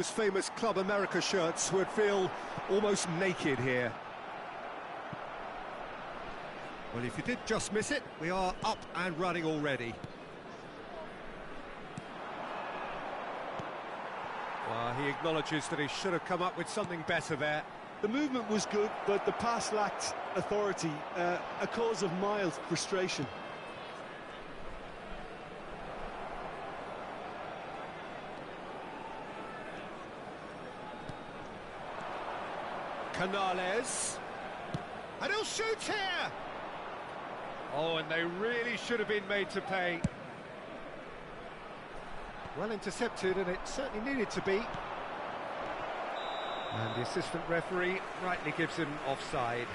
Those famous Club America shirts would feel almost naked here. Well, if you did just miss it, we are up and running already. Well, he acknowledges that he should have come up with something better there. The movement was good, but the pass lacked authority, a cause of mild frustration. Canales. And he'll shoot here! Oh, and they really should have been made to pay. Well intercepted, and it certainly needed to be. And the assistant referee rightly gives him offside.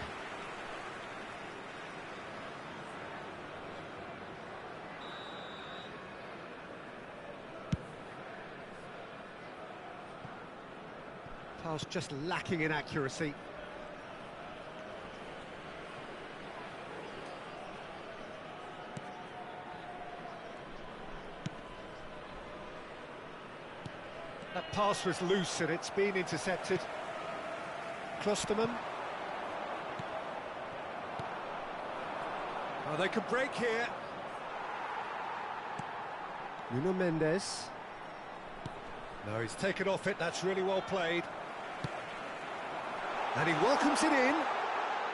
Pass just lacking in accuracy. That pass was loose and it's been intercepted. Klosterman. Oh, they could break here. Nuno Mendes. No, he's taken off it, that's really well played. And he welcomes it in.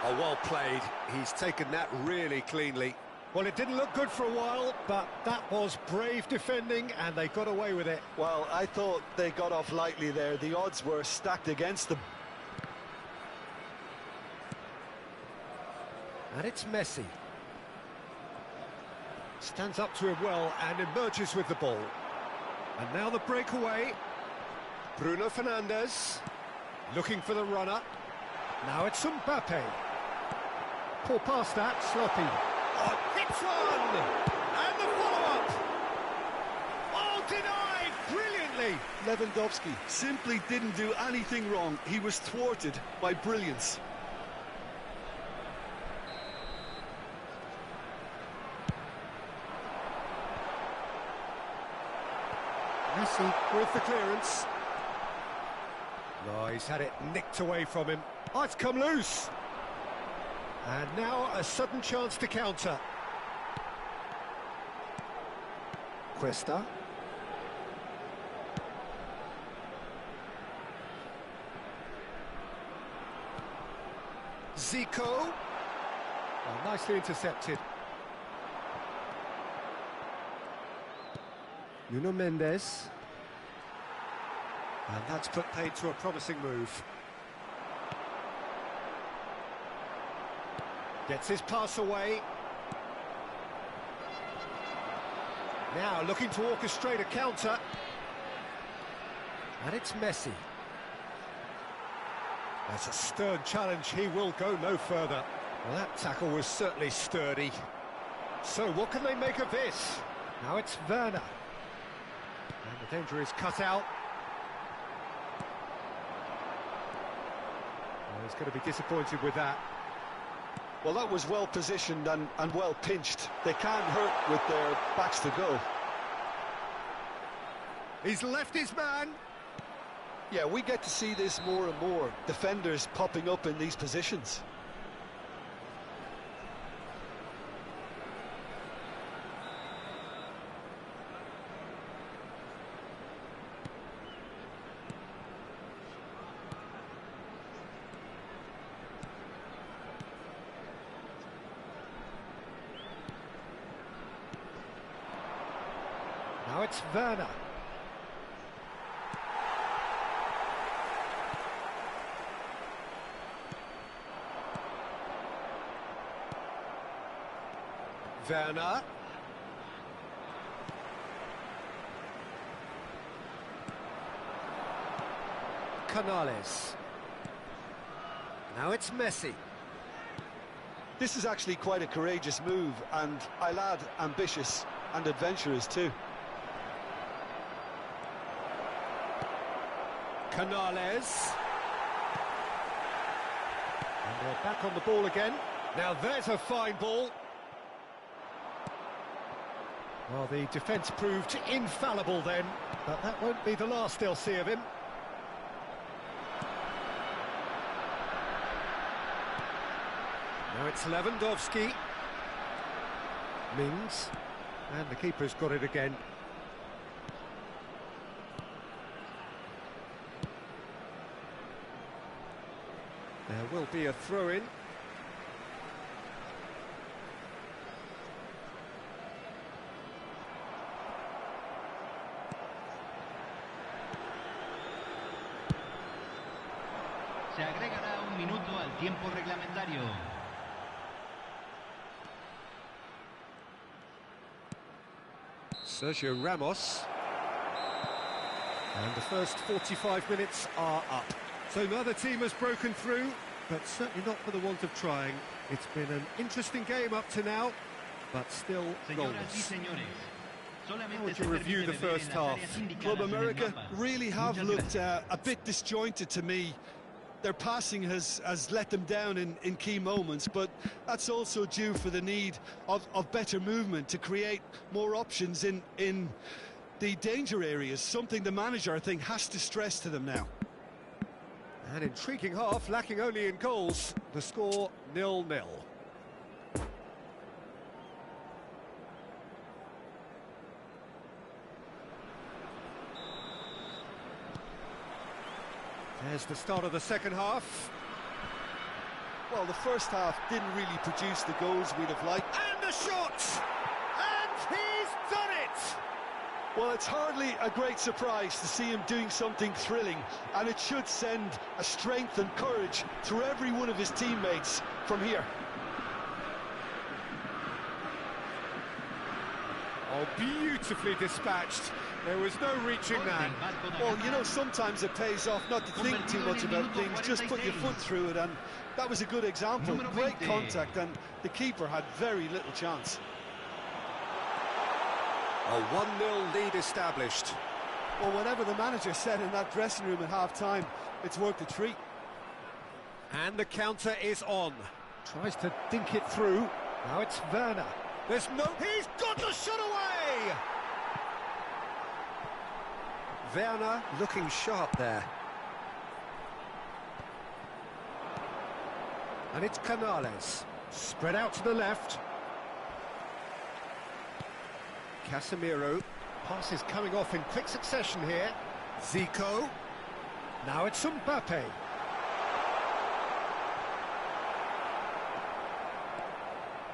Oh, well played. He's taken that really cleanly. Well, it didn't look good for a while, but that was brave defending, and they got away with it. Well, I thought they got off lightly there. The odds were stacked against them. And it's Messi. Stands up to him well and emerges with the ball. And now the breakaway. Bruno Fernandes. Looking for the runner. Now it's Mbappe. Poor pass that, sloppy. Oh, hits one! And the follow-up! Oh, denied! Brilliantly! Lewandowski simply didn't do anything wrong. He was thwarted by brilliance. Messi with the clearance. No, he's had it nicked away from him. Oh, it's come loose! And now a sudden chance to counter. Cuesta. Zico. Oh, nicely intercepted. Nuno Mendes. And that's put paid to a promising move. Gets his pass away. Now looking to orchestrate a counter. And it's Messi. That's a stern challenge. He will go no further. Well, that tackle was certainly sturdy. So what can they make of this? Now it's Werner. And the danger is cut out. Well, he's going to be disappointed with that. Well, that was well positioned and well pinched. They can't hurt with their backs to go. He's left his man. Yeah, we get to see this more and more. Defenders popping up in these positions. Now it's Werner. Werner. Canales. Now it's Messi. This is actually quite a courageous move, and I'll add ambitious and adventurous too. Canales. And they're back on the ball again. Now there's a fine ball. Well, the defence proved infallible then, but that won't be the last they'll see of him. Now it's Lewandowski. Mings. And the keeper's got it again. There will be a throw-in. Se agregará un minuto al tiempo reglamentario. Sergio Ramos. And the first 45 minutes are up. So neither team has broken through, but certainly not for the want of trying. It's been an interesting game up to now, but still goalless. How would you review the first half? Club America really have looked a bit disjointed to me. Their passing has let them down in key moments, but that's also due for the need of better movement to create more options in the danger areas, something the manager, I think, has to stress to them now. An intriguing half, lacking only in goals. The score 0-0. There's the start of the second half. Well, the first half didn't really produce the goals we'd have liked. And the shot! And he's done it! Well, it's hardly a great surprise to see him doing something thrilling, and it should send a strength and courage through every one of his teammates from here. Oh, beautifully dispatched. There was no reaching that. Well, you know, sometimes it pays off not to think too much about things, just put your foot through it, and that was a good example. Great contact, and the keeper had very little chance. A 1-0 lead established. Well, whatever the manager said in that dressing room at half-time, it's worked a treat. And the counter is on. Tries to dink it through. Now it's Werner. There's no... He's got the shot away! Werner looking sharp there. And it's Canales. Spread out to the left. Casemiro. Pass is coming off in quick succession here. Zico. Now it's Mbappe.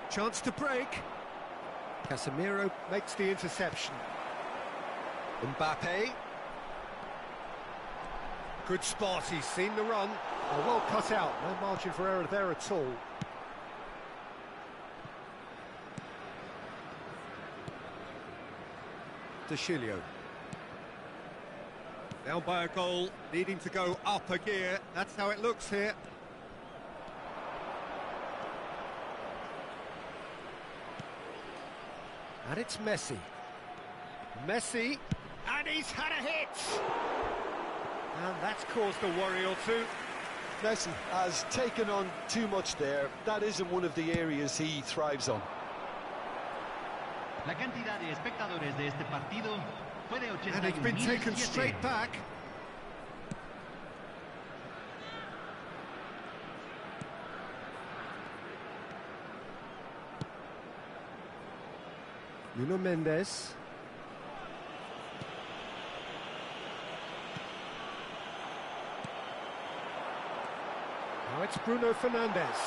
Chance to break. Casemiro makes the interception. Mbappe. Good spot, he's seen the run. Oh, well cut out, no margin for error there at all. De Chilio. Down by a goal, needing to go up a gear. That's how it looks here. And it's Messi. Messi, and he's had a hit! And that's caused a worry or two. Messi has taken on too much there. That isn't one of the areas he thrives on. La cantidad de espectadores de este partido fue de 81.007. And it's been taken straight back. Nuno Mendes. Now it's Bruno Fernandes.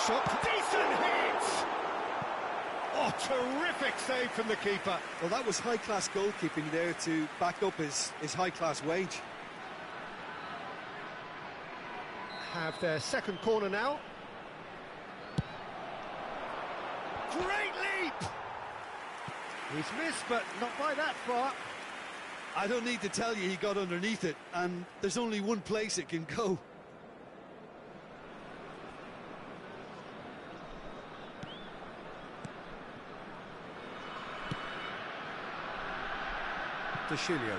Shot, decent hit! Oh, terrific save from the keeper. Well, that was high-class goalkeeping there to back up his high-class wage. Have their second corner now. Great leap! He's missed, but not by that far. I don't need to tell you he got underneath it, and there's only one place it can go. De Chilio.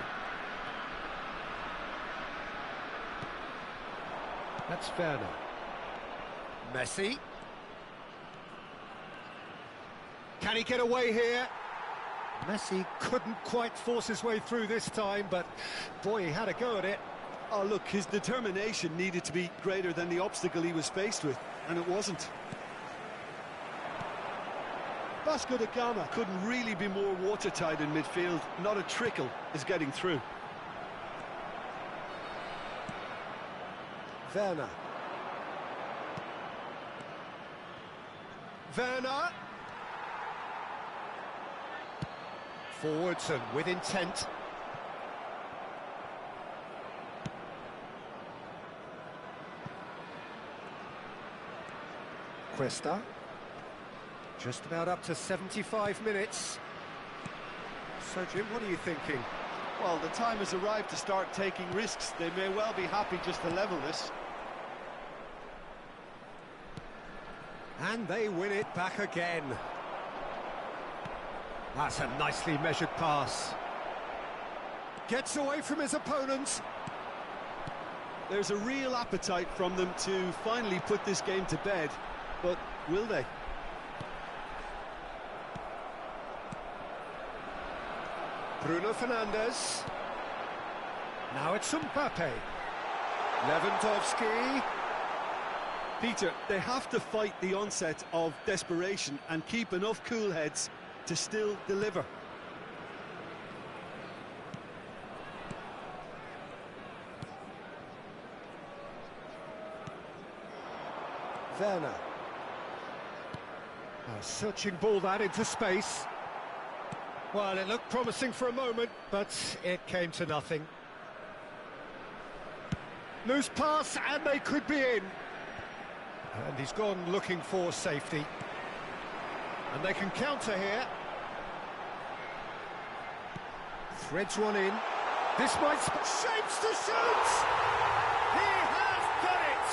That's Werner. Messi. Can he get away here? Messi couldn't quite force his way through this time, but boy, he had a go at it. Oh, look, his determination needed to be greater than the obstacle he was faced with, and it wasn't. Vasco da Gama couldn't really be more watertight in midfield. Not a trickle is getting through. Werner. Werner. Forwards and with intent. Cuesta. Just about up to 75 minutes. So, Jim, what are you thinking? Well, the time has arrived to start taking risks. They may well be happy just to level this. And they win it back again. That's a nicely measured pass. Gets away from his opponents. There's a real appetite from them to finally put this game to bed, but will they? Bruno Fernandes. Now it's Mbappe. Lewandowski. Peter, they have to fight the onset of desperation and keep enough cool heads to still deliver. Werner. A searching ball that into space. Well, it looked promising for a moment, but it came to nothing. Loose pass, and they could be in. And he's gone looking for safety. And they can counter here. Threads one in. This might... Shapes to shoot! He has done it!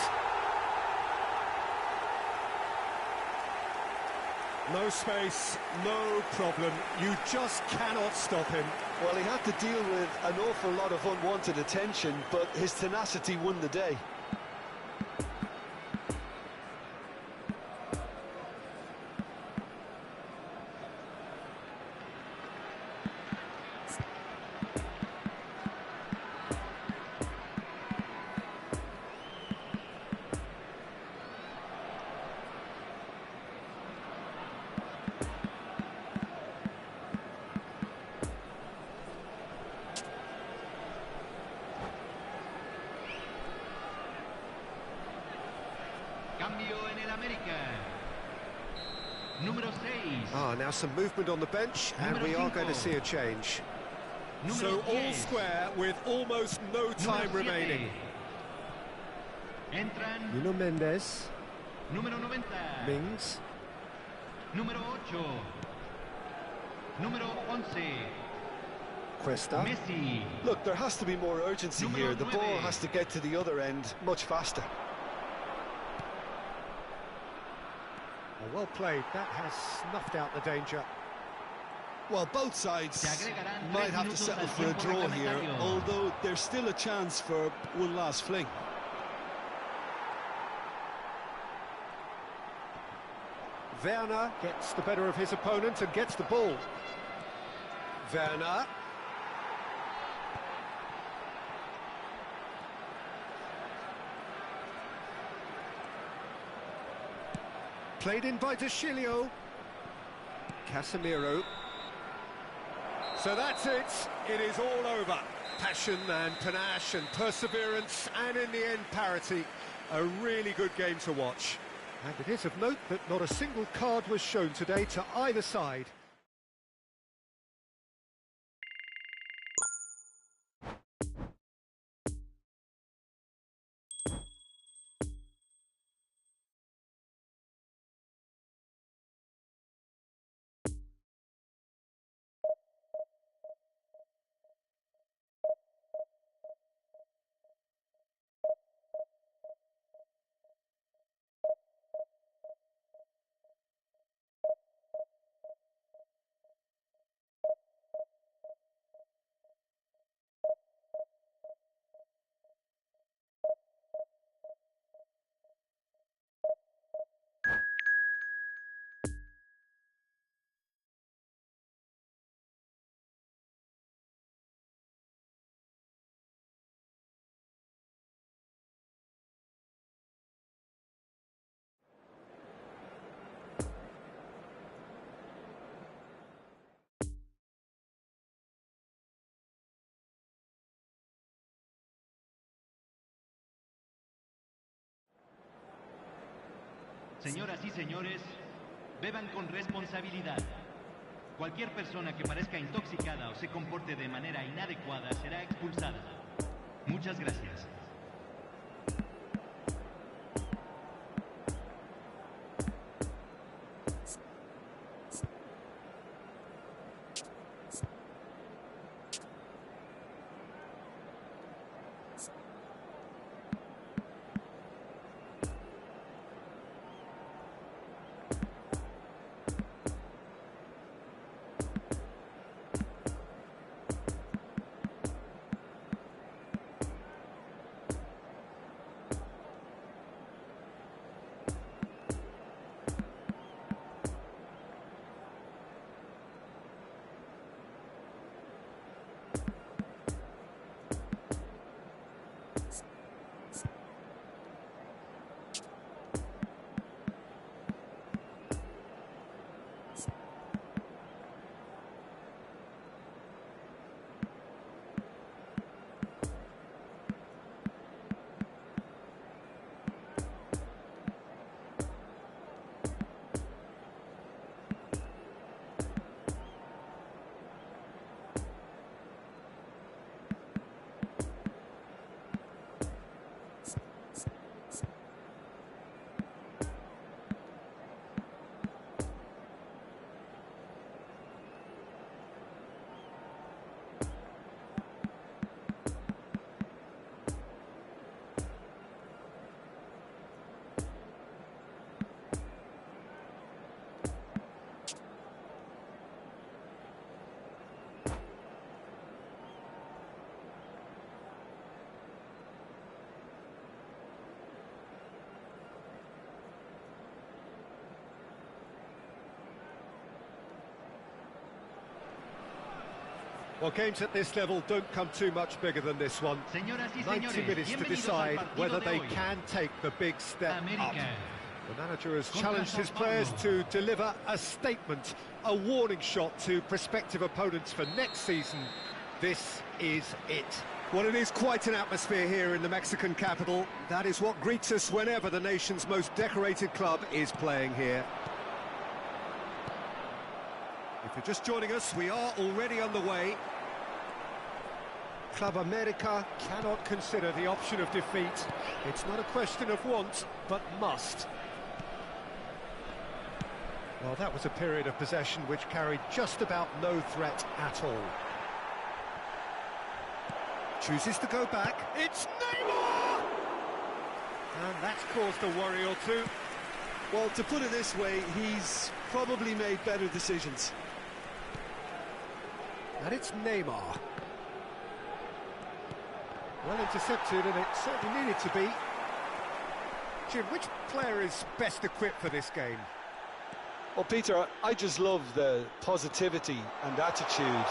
No space, no problem. You just cannot stop him. Well, he had to deal with an awful lot of unwanted attention, but his tenacity won the day. Cambio en el América. Número 6. Now some movement on the bench, and we are going to see a change. So all square with almost no time remaining. Entran. Nuno Mendes. Número 90. Mings. Número 8. Número 11. Cuesta. Messi. Look, there has to be more urgency Número here. The ball 9. has to get to the other end much faster. Well played. That has snuffed out the danger. Well, both sides might have to settle for a draw here, although there's still a chance for one last fling. Werner gets the better of his opponent and gets the ball. Werner. Played in by De Chilio. Casemiro. So that's it. It is all over. Passion and panache and perseverance, and in the end, parity. A really good game to watch. And it is of note that not a single card was shown today to either side. Señoras y señores, beban con responsabilidad. Cualquier persona que parezca intoxicada o se comporte de manera inadecuada será expulsada. Muchas gracias. Well, games at this level don't come too much bigger than this one. 90 minutes to decide whether they can take the big step up. The manager has challenged his players to deliver a statement, a warning shot to prospective opponents for next season. This is it. Well, it is quite an atmosphere here in the Mexican capital. That is what greets us whenever the nation's most decorated club is playing here. If you're just joining us, we are already on the way. Club America cannot consider the option of defeat. It's not a question of want, but must. Well, that was a period of possession which carried just about no threat at all. Chooses to go back. It's Neymar! And that's caused a worry or two. Well, to put it this way, he's probably made better decisions. And it's Neymar. Well intercepted, and it certainly needed to be. Jim, which player is best equipped for this game? Well, Peter, I just love the positivity and attitude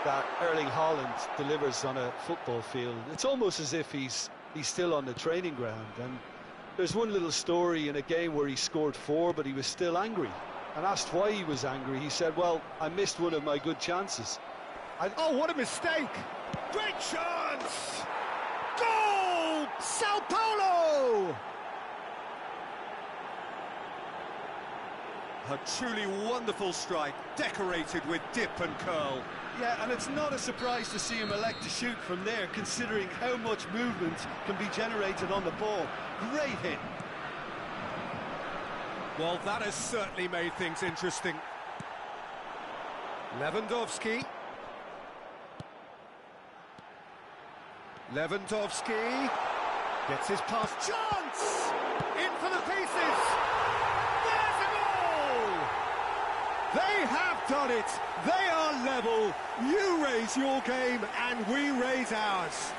that Erling Haaland delivers on a football field. It's almost as if he's still on the training ground. And there's one little story in a game where he scored 4, but he was still angry. And asked why he was angry, he said, well, I missed one of my good chances. Oh, what a mistake! Great chance! Goal! Sao Paulo! A truly wonderful strike, decorated with dip and curl. Yeah, and it's not a surprise to see him elect to shoot from there, considering how much movement can be generated on the ball. Great hit. Well, that has certainly made things interesting. Lewandowski. Lewandowski gets his pass. Chance! In for the pieces! There's a goal! They have done it! They are level! You raise your game and we raise ours.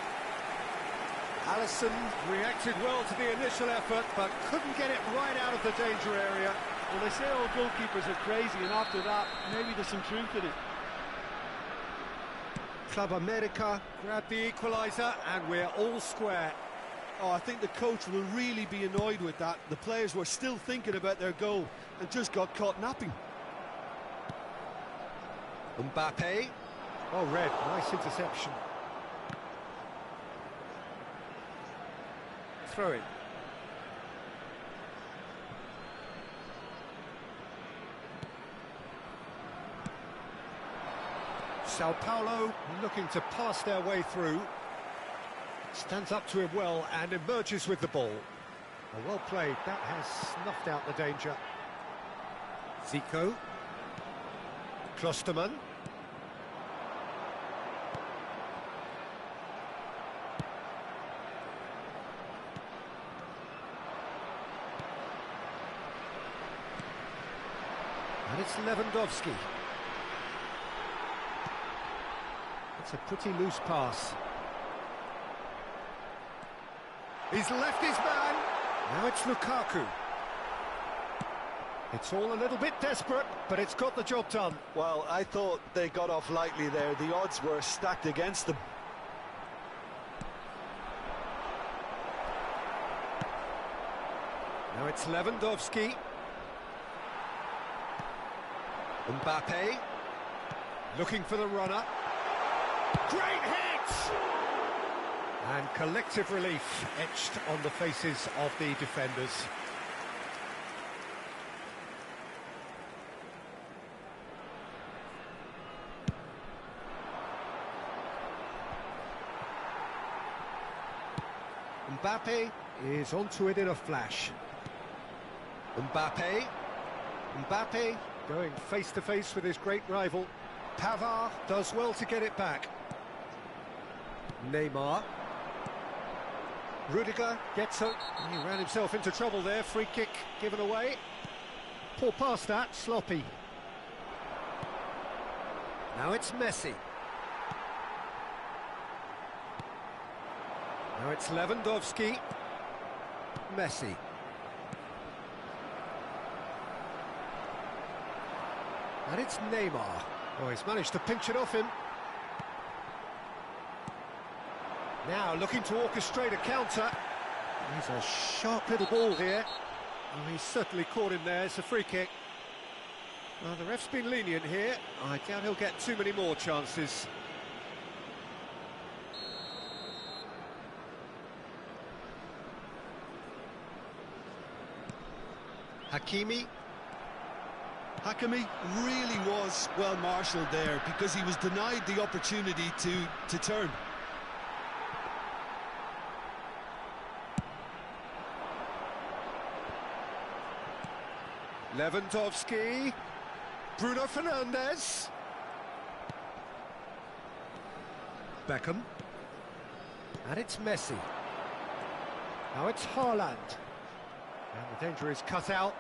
Alisson reacted well to the initial effort, but couldn't get it right out of the danger area. Well, they say all goalkeepers are crazy, and after that, maybe there's some truth in it. Club America grabbed the equaliser, and we're all square. Oh, I think the coach will really be annoyed with that. The players were still thinking about their goal and just got caught napping. Mbappe. Oh, red. Nice interception. Throw it. Sao Paulo looking to pass their way through. Stands up to him well and emerges with the ball. Well played, that has snuffed out the danger. Zico. Klosterman. And it's Lewandowski. It's a pretty loose pass. He's left his man. Now it's Lukaku. It's all a little bit desperate, but it's got the job done. Well, I thought they got off lightly there. The odds were stacked against them. Now it's Lewandowski. Mbappe. Looking for the runner. Great hit! And collective relief etched on the faces of the defenders. Mbappe is onto it in a flash. Mbappe going face to face with his great rival. Pavard does well to get it back. Neymar. Rudiger gets it. He ran himself into trouble there. Free kick given away. Poor pass that, sloppy. Now it's Messi. Now it's Lewandowski. Messi. And it's Neymar. Oh, he's managed to pinch it off him. Now looking to orchestrate a counter. He's a sharp little ball here. Oh, he's certainly caught him there. It's a free kick. Well, the ref's been lenient here. I doubt he'll get too many more chances. Hakimi really was well marshalled there because he was denied the opportunity to turn. Lewandowski. Bruno Fernandes. Beckham. And it's Messi. Now it's Haaland. And the danger is cut out.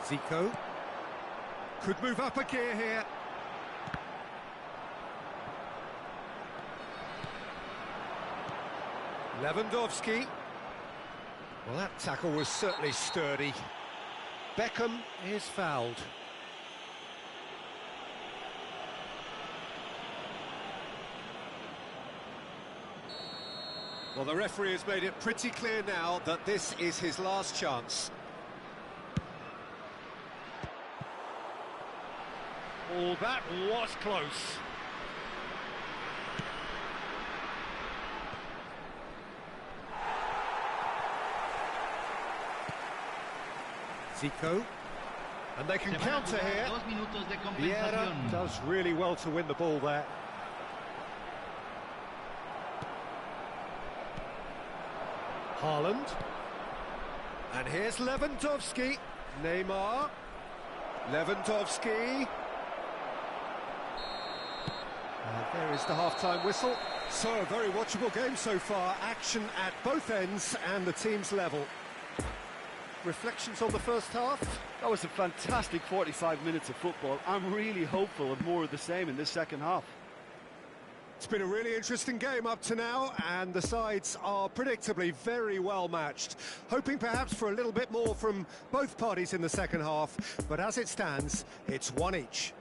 Zico. Could move up a gear here. Lewandowski. Well, that tackle was certainly sturdy. Beckham is fouled. Well, the referee has made it pretty clear now that this is his last chance. Oh, that was close. Zico. And they can counter here. Vieira does really well to win the ball there. Haaland. And here's Lewandowski. Neymar. Lewandowski. And there is the half-time whistle. So, a very watchable game so far. Action at both ends and the team's level. Reflections on the first half? That was a fantastic 45 minutes of football. I'm really hopeful of more of the same in this second half. It's been a really interesting game up to now, and the sides are predictably very well matched. Hoping perhaps for a little bit more from both parties in the second half, but as it stands, it's one each.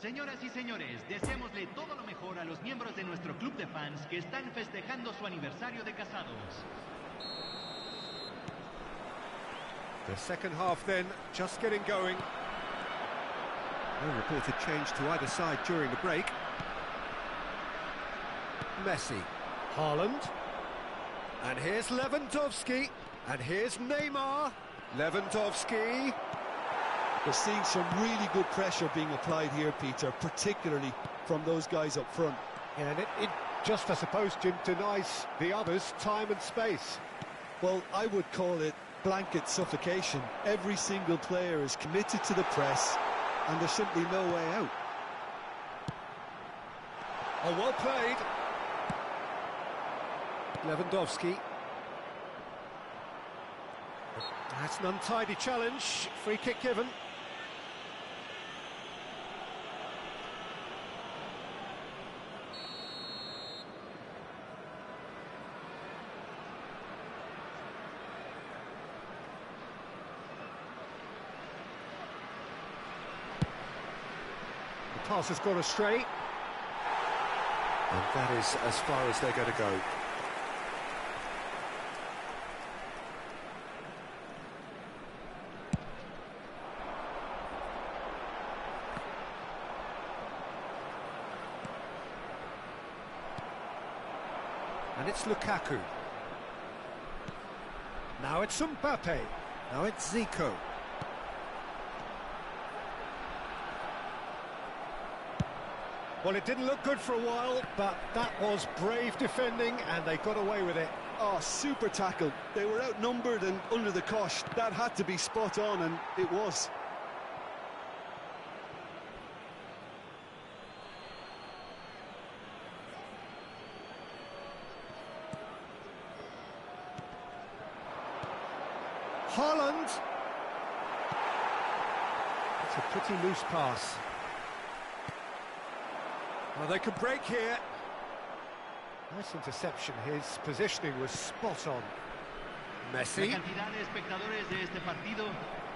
Señoras y señores, deseémosle todo lo mejor a los miembros de nuestro club de fans que están festejando su aniversario de casados. The second half then, just getting going. No reported change to either side during the break. Messi. Haaland. And here's Lewandowski. And here's Neymar. Lewandowski. We're seeing some really good pressure being applied here, Peter, particularly from those guys up front. Yeah, and it just, I suppose, Jim, denies the others time and space. Well, I would call it blanket suffocation. Every single player is committed to the press, and there's simply no way out. Oh, well played. Lewandowski. That's an untidy challenge. Free kick given. The pass has gone astray. And that is as far as they're going to go. And it's Lukaku. Now it's Mbappe. Now it's Zico. Well, it didn't look good for a while, but that was brave defending, and they got away with it. Oh, super tackle. They were outnumbered and under the cosh. That had to be spot on, and it was. Haaland. It's a pretty loose pass. Well, they can break here. Nice interception. His positioning was spot on. Messi. La cantidad de espectadores de este partido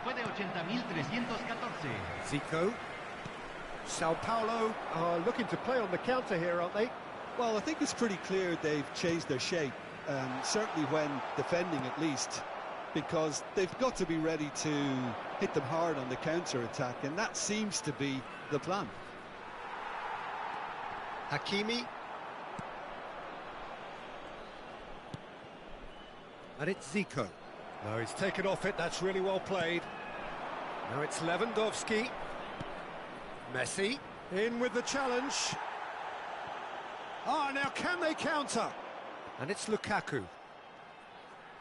fue de 80.314. Zico. Sao Paulo are looking to play on the counter here, aren't they? Well, I think it's pretty clear they've changed their shape, certainly when defending at least, because they've got to be ready to hit them hard on the counter-attack, and that seems to be the plan. Hakimi. And it's Zico. No, he's taken off it. That's really well played. Now it's Lewandowski. Messi. In with the challenge. Ah, now can they counter? And it's Lukaku.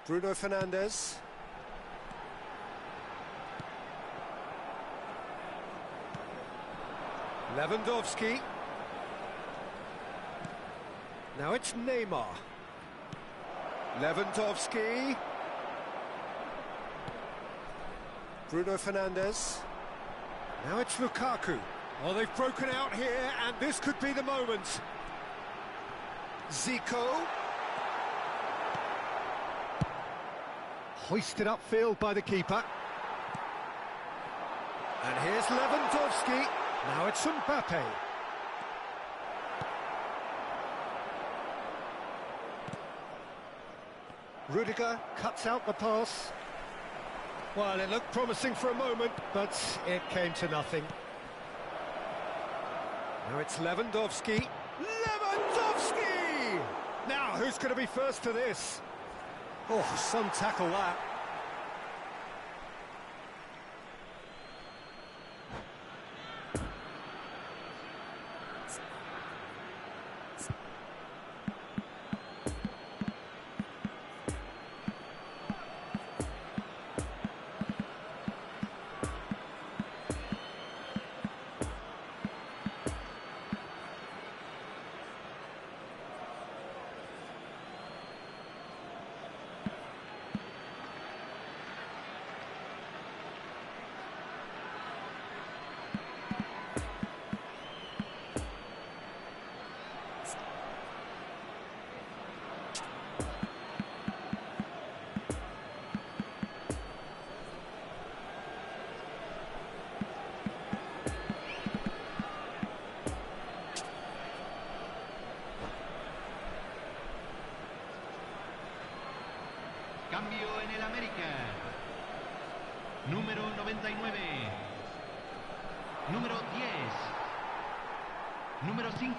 Bruno Fernandes. Lewandowski. Now it's Neymar. Lewandowski. Bruno Fernandes. Now it's Lukaku. Oh, they've broken out here, and this could be the moment. Zico. Hoisted upfield by the keeper. And here's Lewandowski. Now it's Mbappe. Rudiger cuts out the pass. Well, it looked promising for a moment, but it came to nothing. Now it's Lewandowski. Lewandowski! Now, who's going to be first to this? Oh, some tackle that. Número 10. Número 5.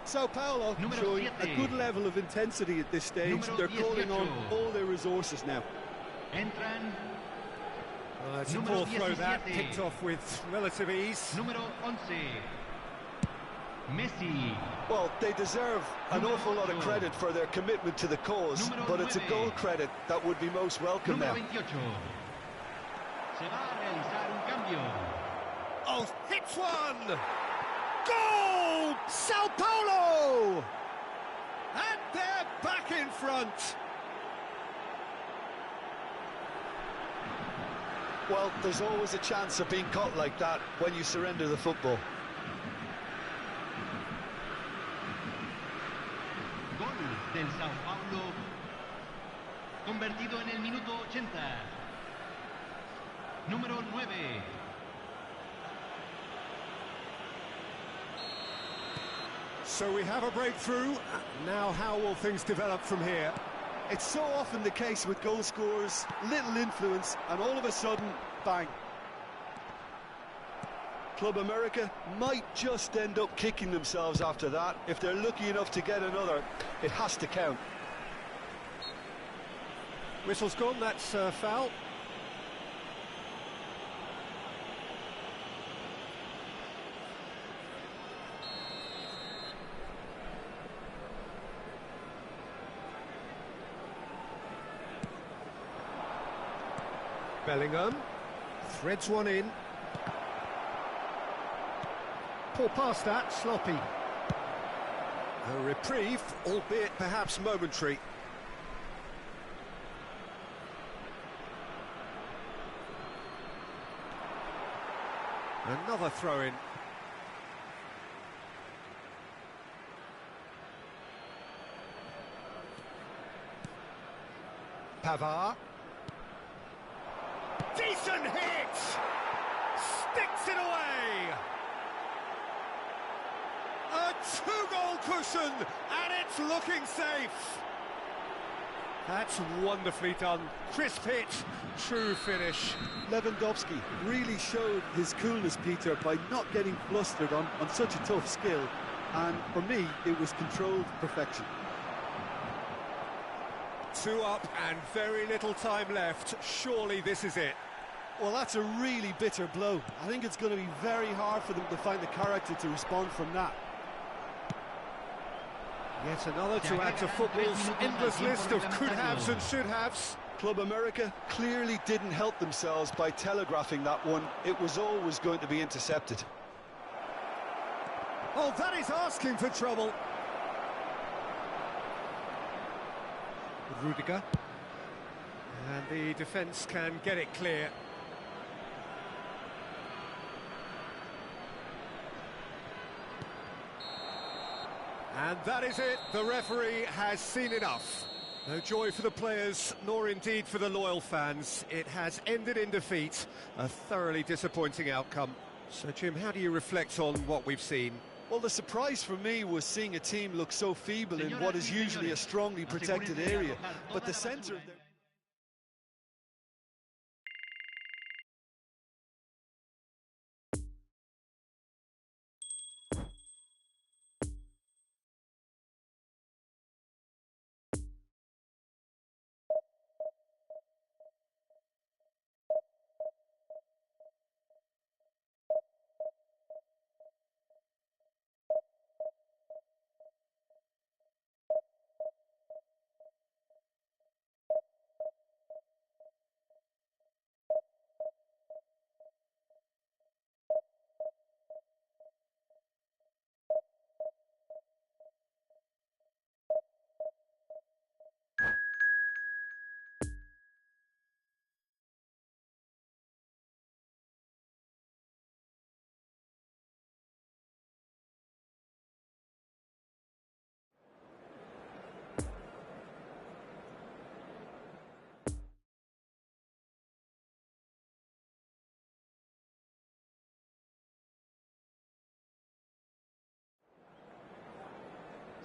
Sao Paulo Número showing a 7. good level of intensity at this stage. Número They're calling on 18. all their resources now. Entran. It's a Número poor throw that, 17. picked off with relative ease. Número 11. Messi. Well, they deserve an Número awful lot of 8. credit for their commitment to the cause, Número but it's a 9. goal credit that would be most welcome Número now. 28. Se va a realizar un cambio. Oh, hits one! Goal! Sao Paulo! And they're back in front. Well, there's always a chance of being caught like that when you surrender the football. Gol del Sao Paulo. Convertido en el minuto 80. Número 9. So we have a breakthrough. Now how will things develop from here? It's so often the case with goal scorers, little influence, and all of a sudden, bang. Club America might just end up kicking themselves after that. If they're lucky enough to get another, it has to count. Whistle's gone, that's foul. Bellingham threads one in. Poor pass that, sloppy. A reprieve, albeit perhaps momentary. Another throw-in. Pavard. Decent hit! Sticks it away! A two-goal cushion, and it's looking safe! That's wonderfully done. Crisp hit, true finish. Lewandowski really showed his coolness, Peter, by not getting flustered on such a tough skill. And for me, it was controlled perfection. 2 up and very little time left. Surely this is it. Well, that's a really bitter blow. I think it's going to be very hard for them to find the character to respond from that. Yet another to add to football's endless list of could-haves and should-haves. Club America clearly didn't help themselves by telegraphing that one. It was always going to be intercepted. Oh, that is asking for trouble. Rudiger. And the defence can get it clear. And that is it. The referee has seen enough. No joy for the players, nor indeed for the loyal fans. It has ended in defeat. A thoroughly disappointing outcome. So, Jim, how do you reflect on what we've seen? Well, the surprise for me was seeing a team look so feeble in what is usually a strongly protected area. But the centre of their...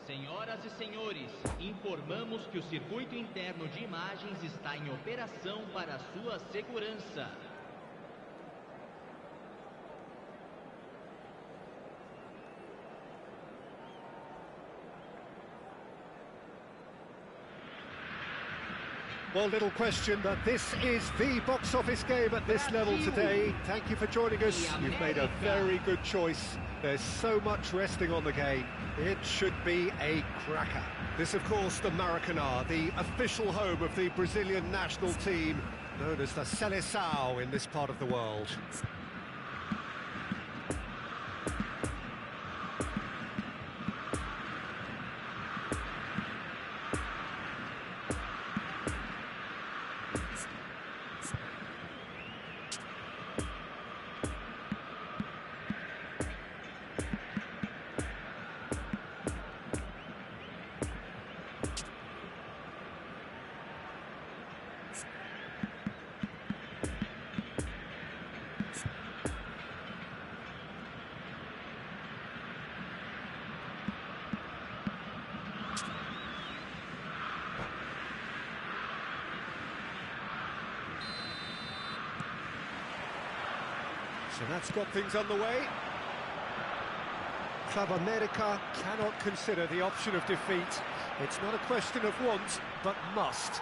Senhoras e senhores, informamos que o circuito interno de imagens está em operação para sua segurança. Well, little question that this is the box office game at this level today. Thank you for joining us. You've made a very good choice. There's so much resting on the game. It should be a cracker. This, of course, the Maracanã, the official home of the Brazilian national team, known as the Seleção in this part of the world. So that's got things underway. Club America cannot consider the option of defeat. It's not a question of want, but must.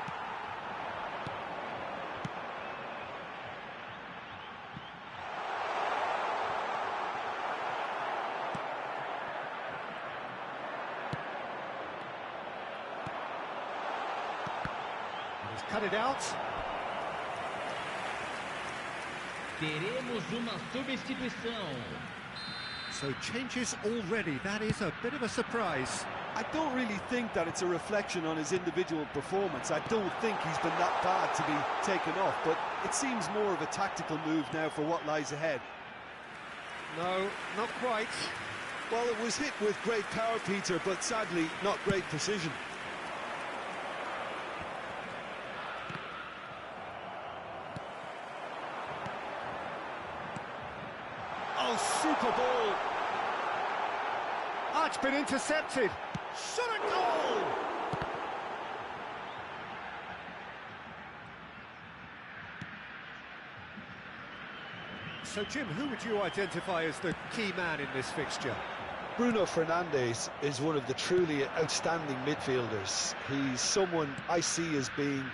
He's cut it out. Teremos uma substituição. So changes already, that is a bit of a surprise. I don't really think that it's a reflection on his individual performance. I don't think he's been that bad to be taken off, but it seems more of a tactical move now for what lies ahead. No, not quite. Well, it was hit with great power, Peter, but sadly not great precision. Oh, super ball. Ah, it's been intercepted. Shot a goal! So, Jim, who would you identify as the key man in this fixture? Bruno Fernandes is one of the truly outstanding midfielders. He's someone I see as being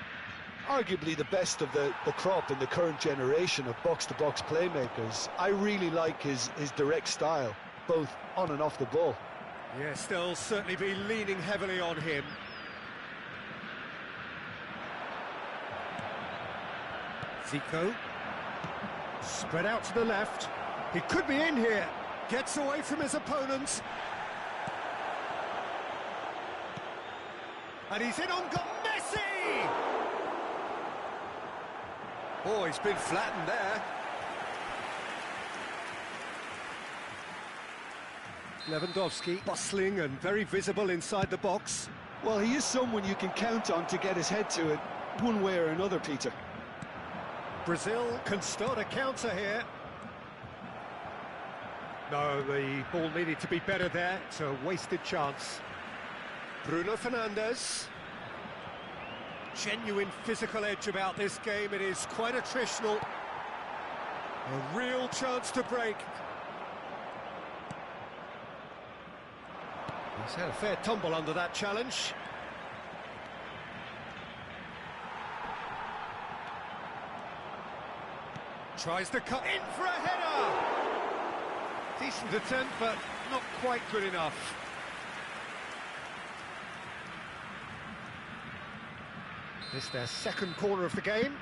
arguably the best of the crop in the current generation of box-to-box playmakers. I really like his direct style, both on and off the ball. Yes, they'll certainly be leaning heavily on him. Zico. Spread out to the left. He could be in here. Gets away from his opponents. And he's in on goal. Messi! Oh, he's been flattened there. Lewandowski, bustling and very visible inside the box. Well, he is someone you can count on to get his head to it, one way or another, Peter. Brazil can start a counter here. No, the ball needed to be better there. It's a wasted chance. Bruno Fernandes. Genuine physical edge about this game. It is quite attritional. A real chance to break. He's had a fair tumble under that challenge. Tries to cut in for a header! Decent attempt, but not quite good enough. This is their second corner of the game.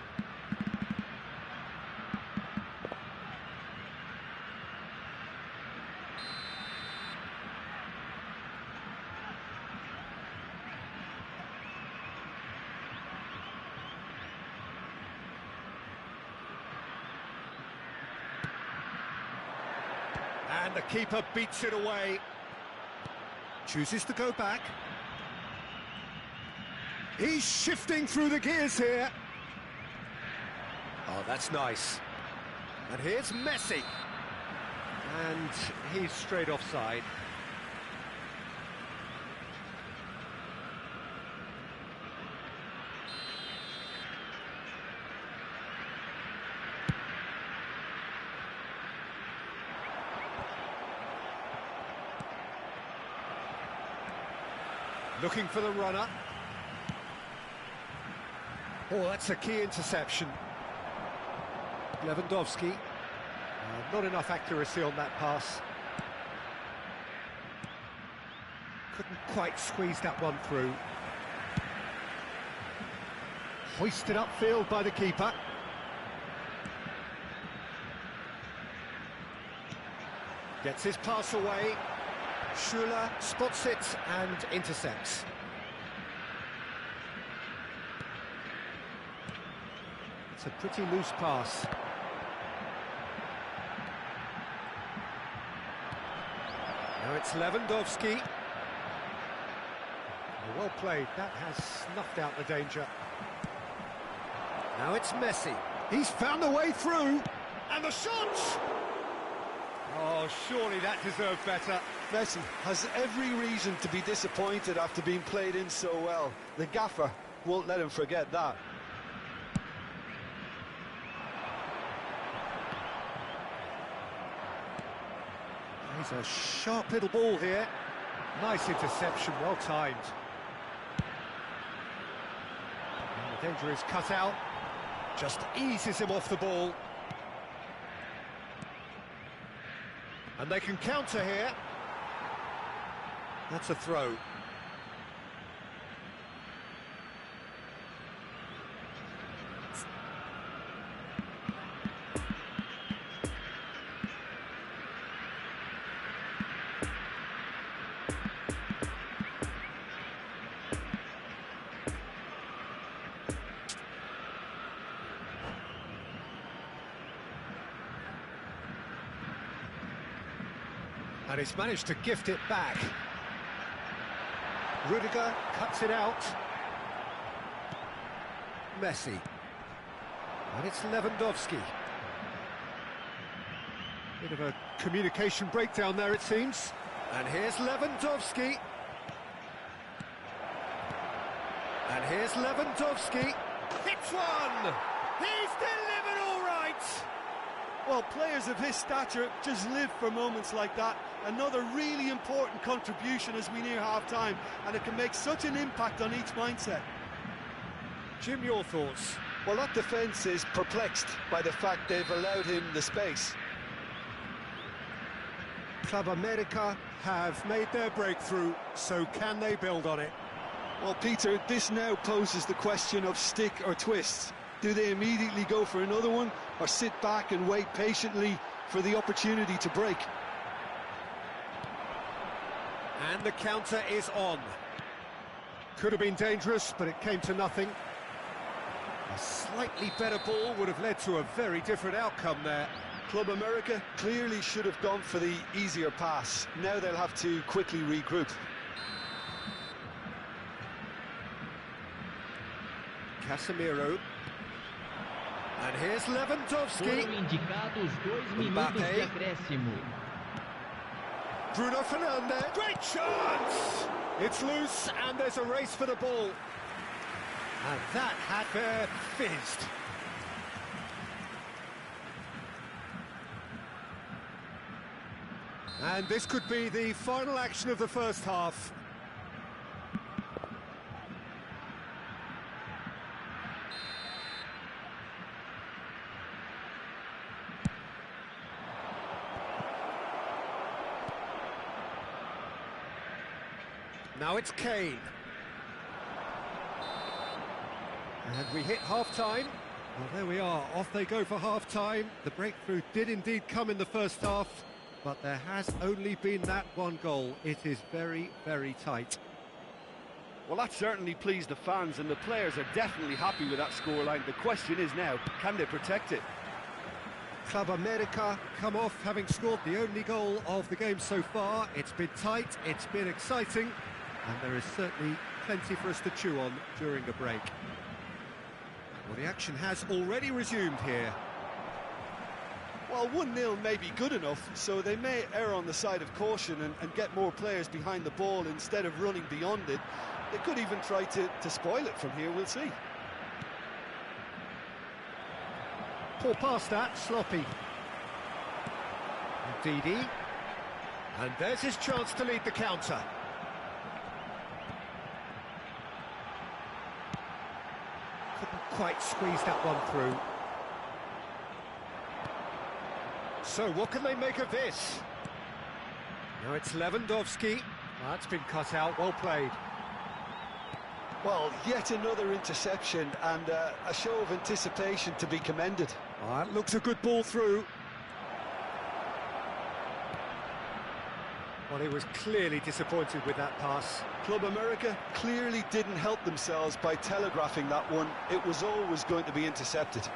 And the keeper beats it away. Chooses to go back. He's shifting through the gears here. Oh, that's nice. And here's Messi. And he's straight offside. Looking for the runner. Oh, that's a key interception. Lewandowski. Not enough accuracy on that pass. Couldn't quite squeeze that one through. Hoisted upfield by the keeper. Gets his pass away. Schuler spots it and intercepts. It's a pretty loose pass. Now it's Lewandowski. Well played, that has snuffed out the danger. Now it's Messi. He's found the way through, and the shot! Oh, surely that deserved better. Messi has every reason to be disappointed after being played in so well. The gaffer won't let him forget that. He's a sharp little ball here. Nice interception, well timed. And the danger is cut out. Just eases him off the ball. And they can counter here. That's a throw. And he's managed to gift it back. Rudiger cuts it out. Messi. And it's Lewandowski. Bit of a communication breakdown there, it seems. And here's Lewandowski. And here's Lewandowski. Hits one! He's delivered all right! Well, players of his stature just live for moments like that. Another really important contribution as we near half-time, and it can make such an impact on each mindset. Jim, your thoughts? Well, that defence is perplexed by the fact they've allowed him the space. Club America have made their breakthrough, so can they build on it? Well, Peter, this now poses the question of stick or twist. Do they immediately go for another one, or sit back and wait patiently for the opportunity to break? And the counter is on. Could have been dangerous, but it came to nothing. A slightly better ball would have led to a very different outcome there. Club America clearly should have gone for the easier pass. Now they'll have to quickly regroup. Casemiro. And here's Lewandowski. Foram indicados 2 minutos de acréscimo. Bruno Fernandes. Great chance! It's loose and there's a race for the ball. And that had fizzed. And this could be the final action of the first half. Now it's Kane. And we hit half-time. Well, there we are. Off they go for half-time. The breakthrough did indeed come in the first half, but there has only been that one goal. It is very, very tight. Well, that certainly pleased the fans, and the players are definitely happy with that scoreline. The question is now, can they protect it? Club America come off having scored the only goal of the game so far. It's been tight, it's been exciting, and there is certainly plenty for us to chew on during a break. Well, the action has already resumed here. Well, 1-0 may be good enough, so they may err on the side of caution and get more players behind the ball instead of running beyond it. They could even try to spoil it from here, we'll see. Poor pass that, sloppy. Didi. And there's his chance to lead the counter. Couldn't quite squeeze that one through. So what can they make of this? Now it's Lewandowski. That's been cut out, well played. Well, yet another interception and a show of anticipation to be commended. That looks a good ball through. Well, he was clearly disappointed with that pass. Club America clearly didn't help themselves by telegraphing that one. It was always going to be intercepted.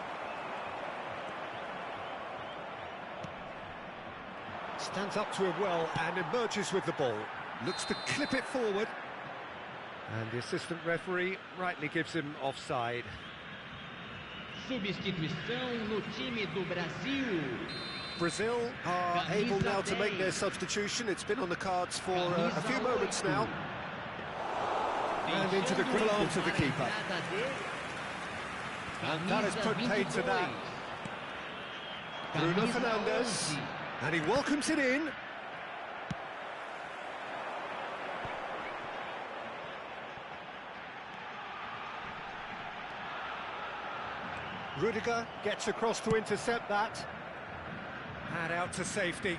Stands up to him well and emerges with the ball. Looks to clip it forward. And the assistant referee rightly gives him offside. Substituição no time do Brasil. Brazil are able now to make their substitution. It's been on the cards for a few moments now. And into the quick arms of the keeper. And that has put paid to that. Bruno Fernandes. And he welcomes it in. Rudiger gets across to intercept that. And out to safety.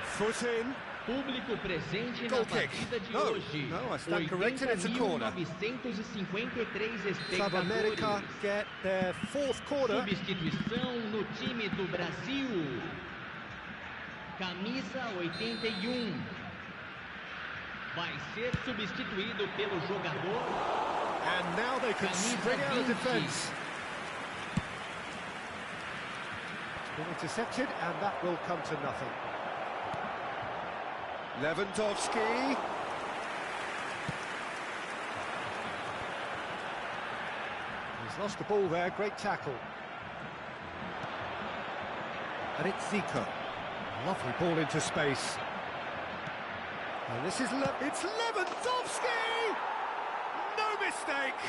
Foot in. Público presente Goal na kick. partida de No, hoje. I stand corrected, it's a corner. 80.953 Club America espectadores. get their fourth corner. Substituição no time do Brasil. Camisa 81. Vai ser substituído pelo jogador. And now they can spring out of defence. Been intercepted, and that will come to nothing. Lewandowski. He's lost the ball there, great tackle. And it's Zico. Lovely ball into space. And this is it's Lewandowski! No mistake!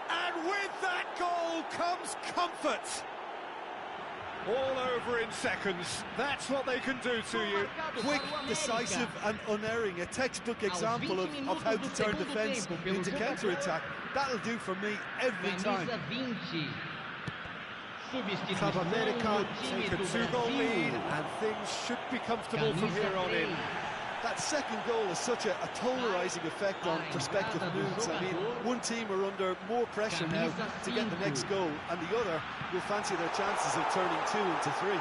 And with that goal comes comfort. All over in seconds. That's what they can do to you. Quick, decisive and unerring. A textbook example of how to turn defence into counter-attack. That'll do for me every time. Camisa 20. Club America take a two-goal lead, and things should be comfortable from here on in. That second goal has such a polarising effect on prospective moves. I mean, one team are under more pressure now to get the next goal, and the other will fancy their chances of turning 2 into 3.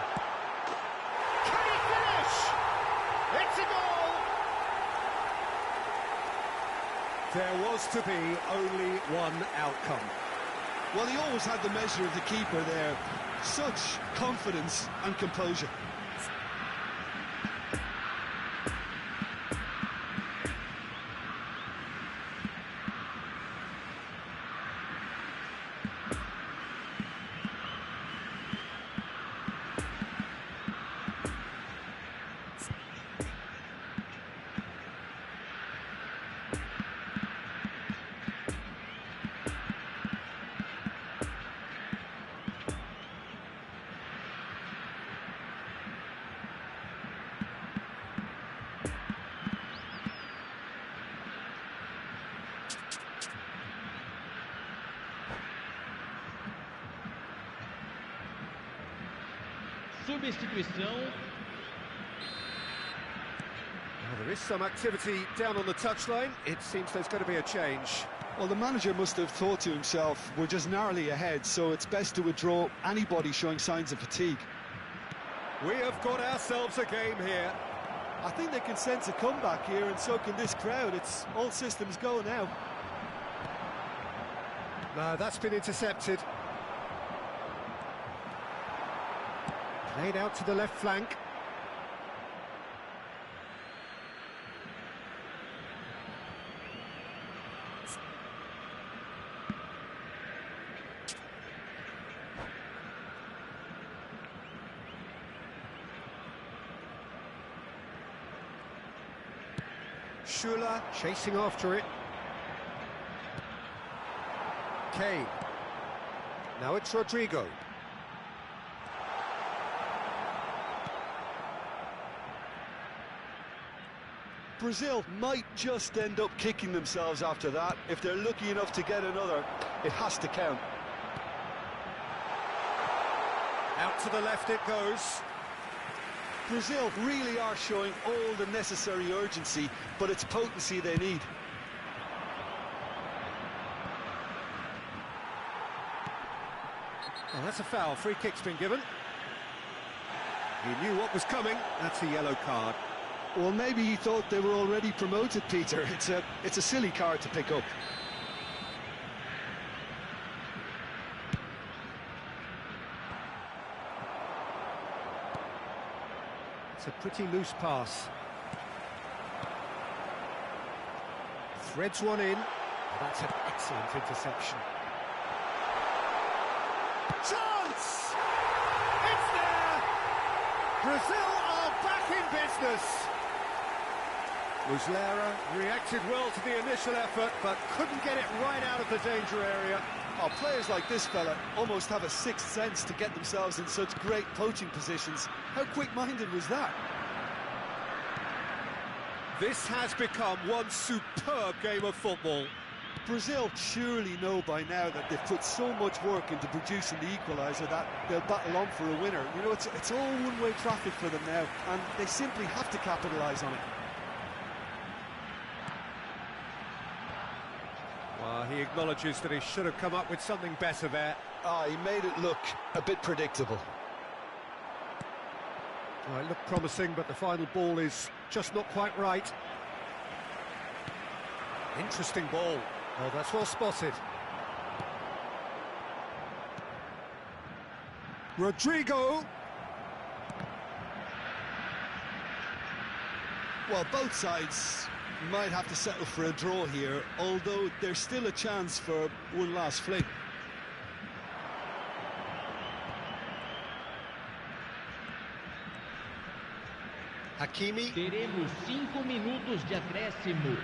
Can he finish? It's a goal! There was to be only one outcome. Well, he always had the measure of the keeper there. Such confidence and composure. Substituição. Well, there is some activity down on the touchline. It seems there's going to be a change. Well, the manager must have thought to himself, we're just narrowly ahead, so it's best to withdraw anybody showing signs of fatigue. We have got ourselves a game here. I think they can sense a comeback here, and so can this crowd. It's all systems go now. No, that's been intercepted. Played out to the left flank. Schuler chasing after it. Kane. Now it's Rodrigo. Brazil might just end up kicking themselves after that. If they're lucky enough to get another, it has to count. Out to the left it goes. Brazil really are showing all the necessary urgency, but it's potency they need. Oh, that's a foul. Free kick's been given. He knew what was coming. That's a yellow card. Well, maybe he thought they were already promoted, Peter. It's a silly card to pick up. It's a pretty loose pass. Threads one in. That's an excellent interception. Chance! It's there! Brazil are back in business. Muslera reacted well to the initial effort, but couldn't get it right out of the danger area. Oh, players like this fella almost have a sixth sense to get themselves in such great poaching positions. How quick-minded was that? This has become one superb game of football. Brazil surely know by now that they've put so much work into producing the equaliser that they'll battle on for a winner. You know, it's all one-way traffic for them now, and they simply have to capitalise on it. Well, he acknowledges that he should have come up with something better there. He made it look a bit predictable. Well, it looked promising, but the final ball is just not quite right. Interesting ball. Oh, that's well spotted. Rodrigo. Well, both sides might have to settle for a draw here, although there's still a chance for one last fling. Hakimi. Teremos 5 minutos de acréscimo.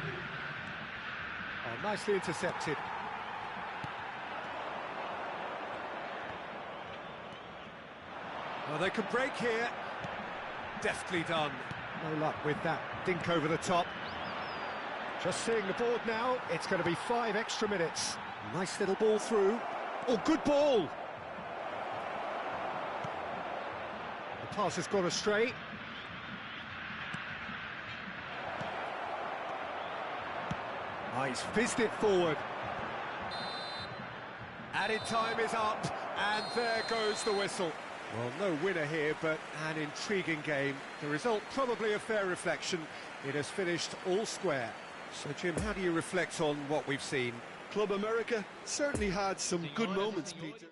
Oh, nicely intercepted. Well, they could break here. Deftly done. No luck with that dink over the top. Just seeing the board now, it's going to be 5 extra minutes. Nice little ball through. Oh, good ball! The pass has gone astray. Oh, he's fizzed it forward. Added time is up, and there goes the whistle. Well, no winner here, but an intriguing game. The result probably a fair reflection. It has finished all square. So, Jim, how do you reflect on what we've seen? Club America certainly had some good moments, Peter.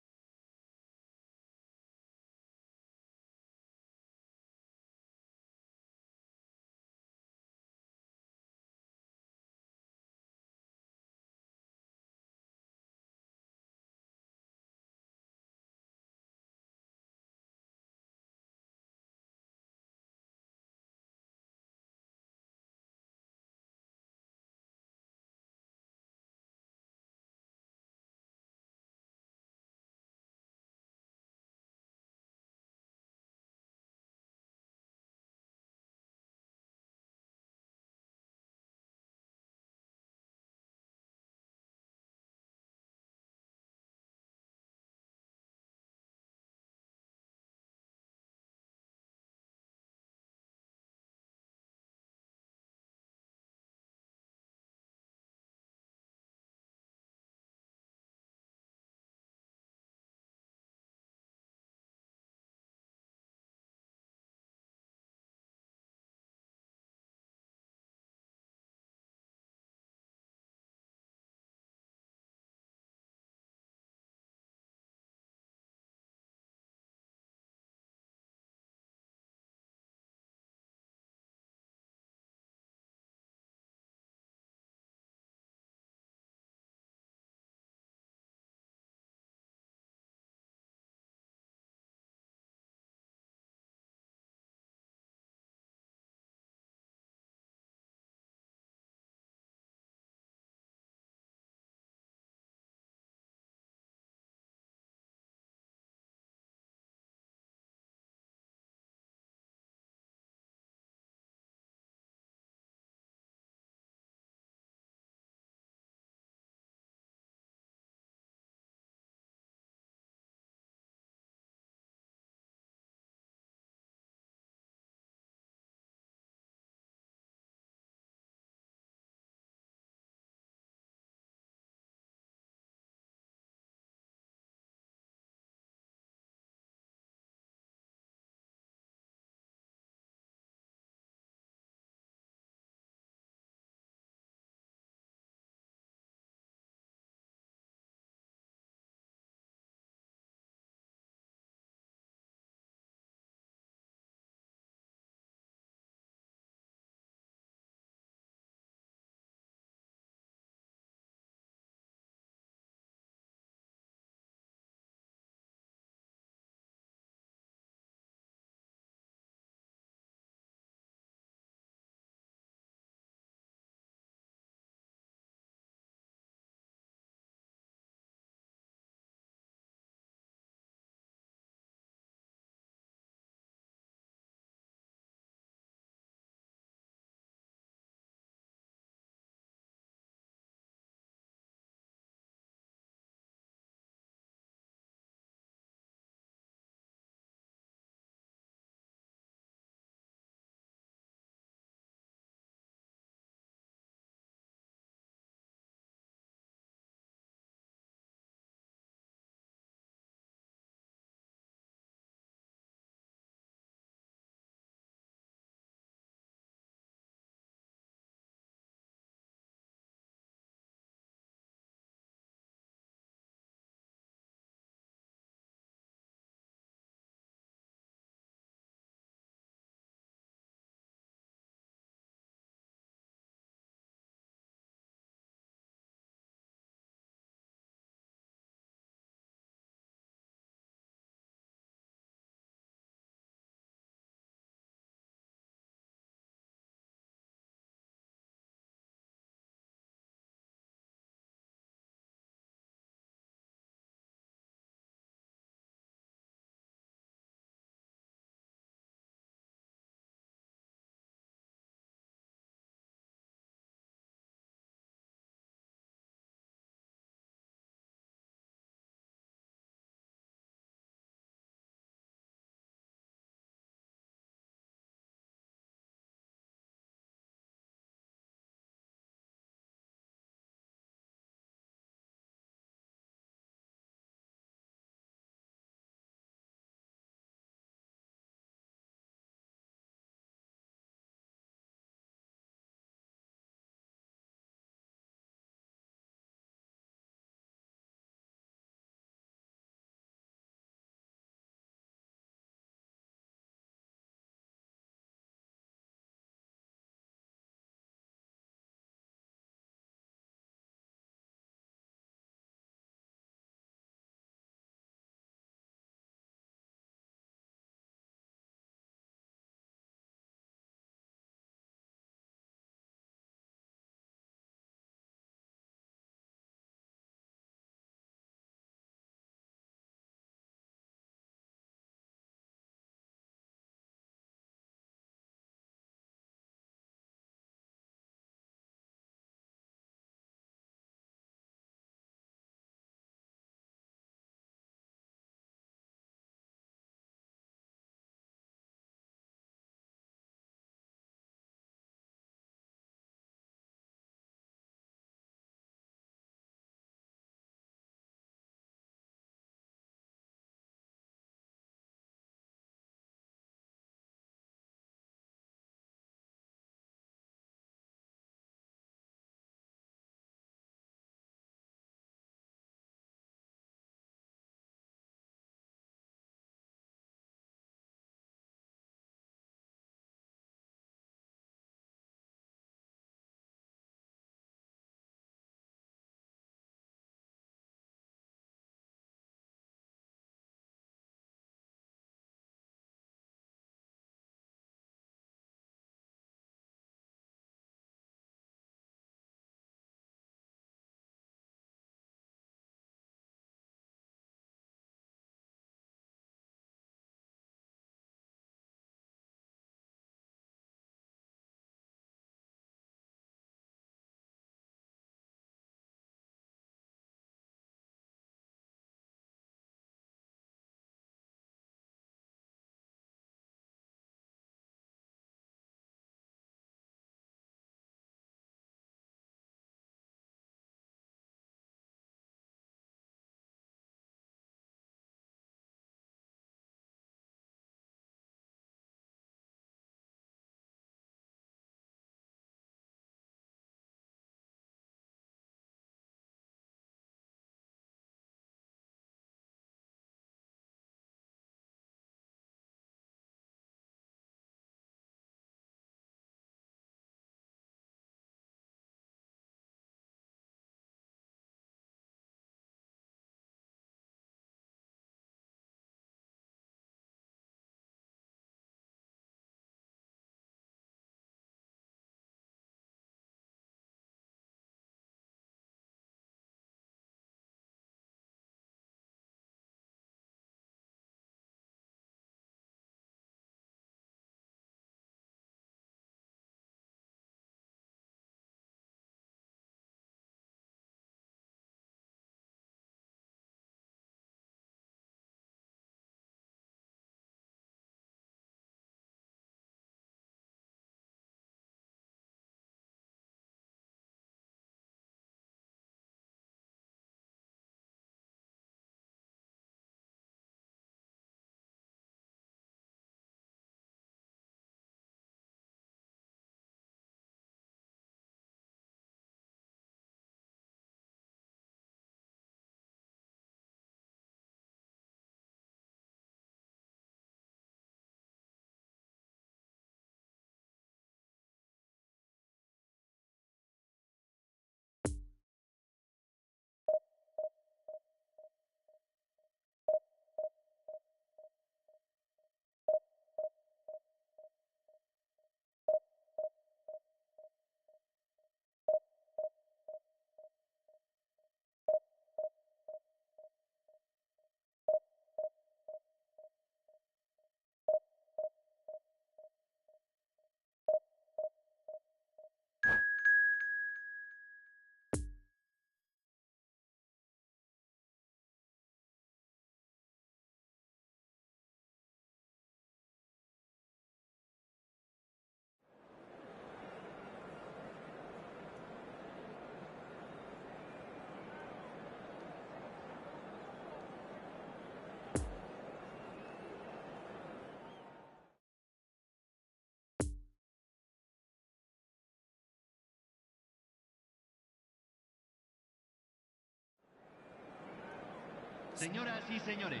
Señoras y señores,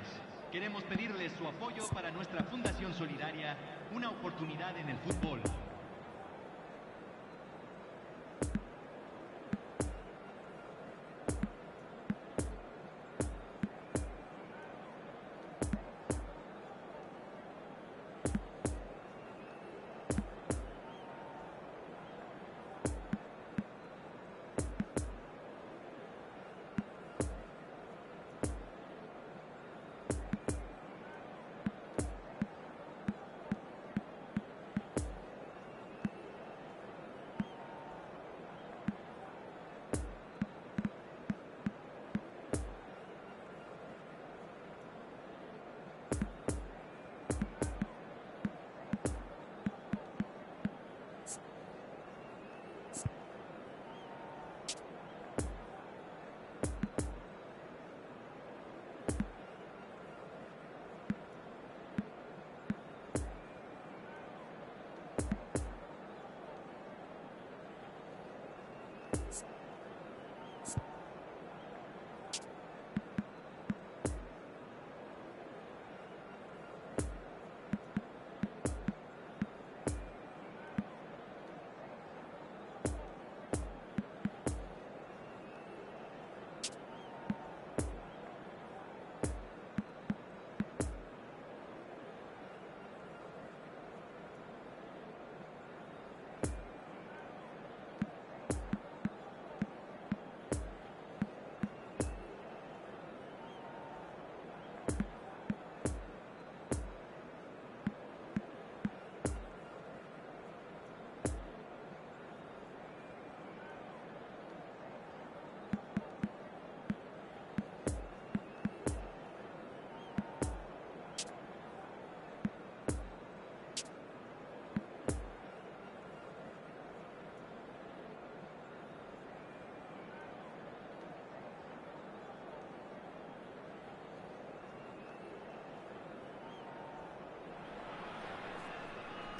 queremos pedirles su apoyo para nuestra fundación solidaria, una oportunidad en el fútbol.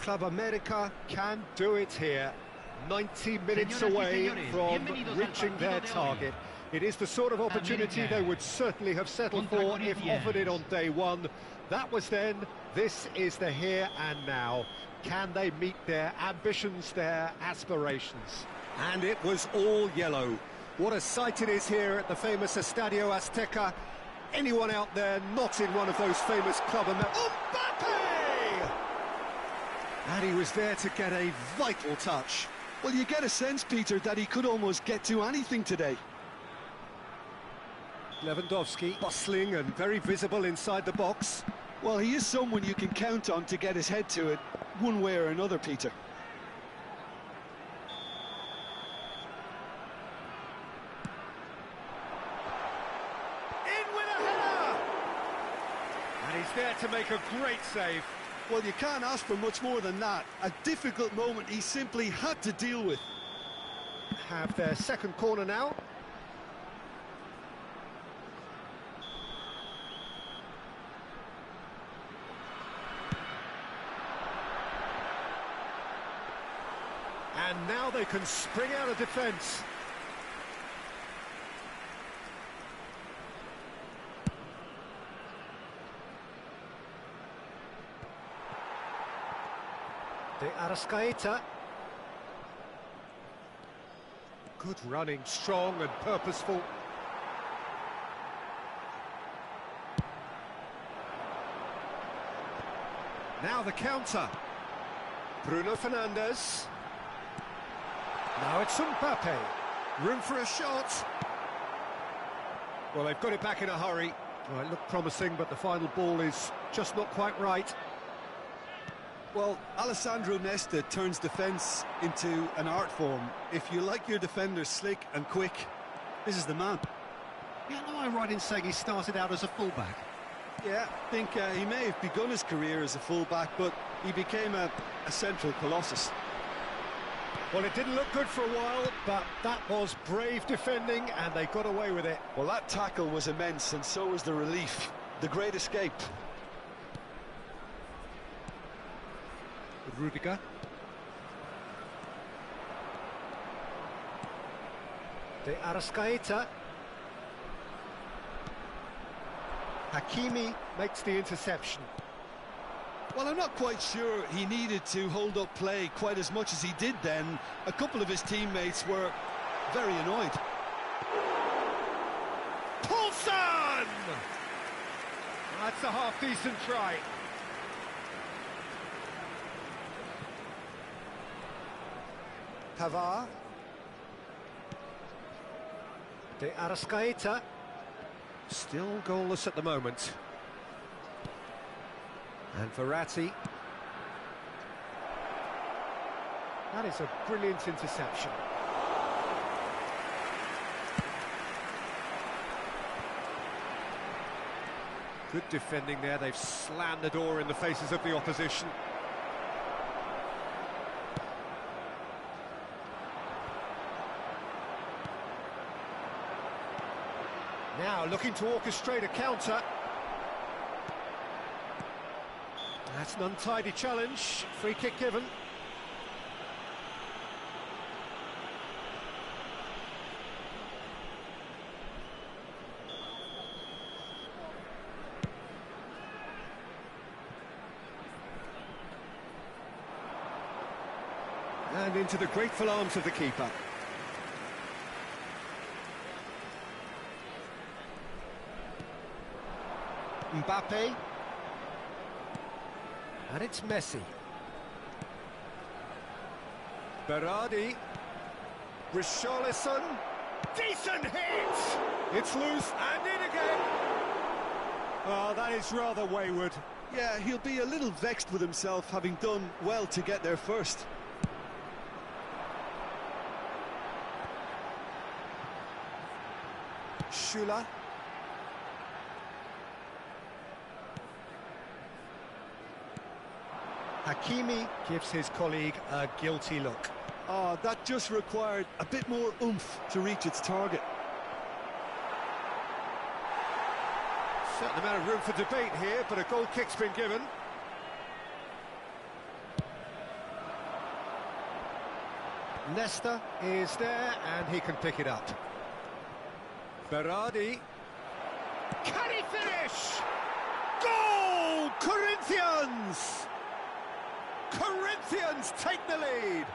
Club America can do it here. 90 minutes Señoras y away señores, from bienvenidos al reaching partido their de hoy. target. It is the sort of opportunity América they would certainly have settled contra for if Corinthians. offered it on day one. That was then, this is the here and now. Can they meet their ambitions, their aspirations? And it was all yellow. What a sight it is here at the famous Estadio Azteca. Anyone out there not in one of those famous Club America... Mbappe! And he was there to get a vital touch. Well, you get a sense, Peter, that he could almost get to anything today. Lewandowski bustling and very visible inside the box. Well, he is someone you can count on to get his head to it, one way or another, Peter. In with a header! And he's there to make a great save. Well, you can't ask for much more than that. A difficult moment he simply had to deal with. Have their second corner now. And now they can spring out of defence. De Arrascaeta. Good running, strong and purposeful. Now the counter. Bruno Fernandes. Now it's Mbappe. Room for a shot. Well, they've got it back in a hurry. Well, it looked promising, but the final ball is just not quite right. Well, Alessandro Nesta turns defence into an art form. If you like your defenders slick and quick, this is the man. Yeah, am I right in saying he started out as a fullback? Yeah, I think he may have begun his career as a fullback, but he became a central colossus. Well, it didn't look good for a while, but that was brave defending, and they got away with it. Well, that tackle was immense, and so was the relief. The great escape. Rudiger. De Arrascaeta. Hakimi makes the interception. Well, I'm not quite sure he needed to hold up play quite as much as he did then. A couple of his teammates were very annoyed. Paulson! That's a half-decent try. Pavard. De Arrascaeta. Still goalless at the moment. And Verratti. That is a brilliant interception. Good defending there. They've slammed the door in the faces of the opposition. Now looking to orchestrate a counter. That's an untidy challenge. Free kick given. And into the grateful arms of the keeper. Mbappe. And it's Messi. Berardi. Richarlison. Decent hit! It's loose and in again. Oh, that is rather wayward. Yeah, he'll be a little vexed with himself, having done well to get there first. Schüller. Hakimi gives his colleague a guilty look. Oh, that just required a bit more oomph to reach its target. Certain amount of room for debate here, but a goal kick's been given. Nesta is there, and he can pick it up. Berardi. Can he finish? Goal! Corinthians! Corinthians take the lead!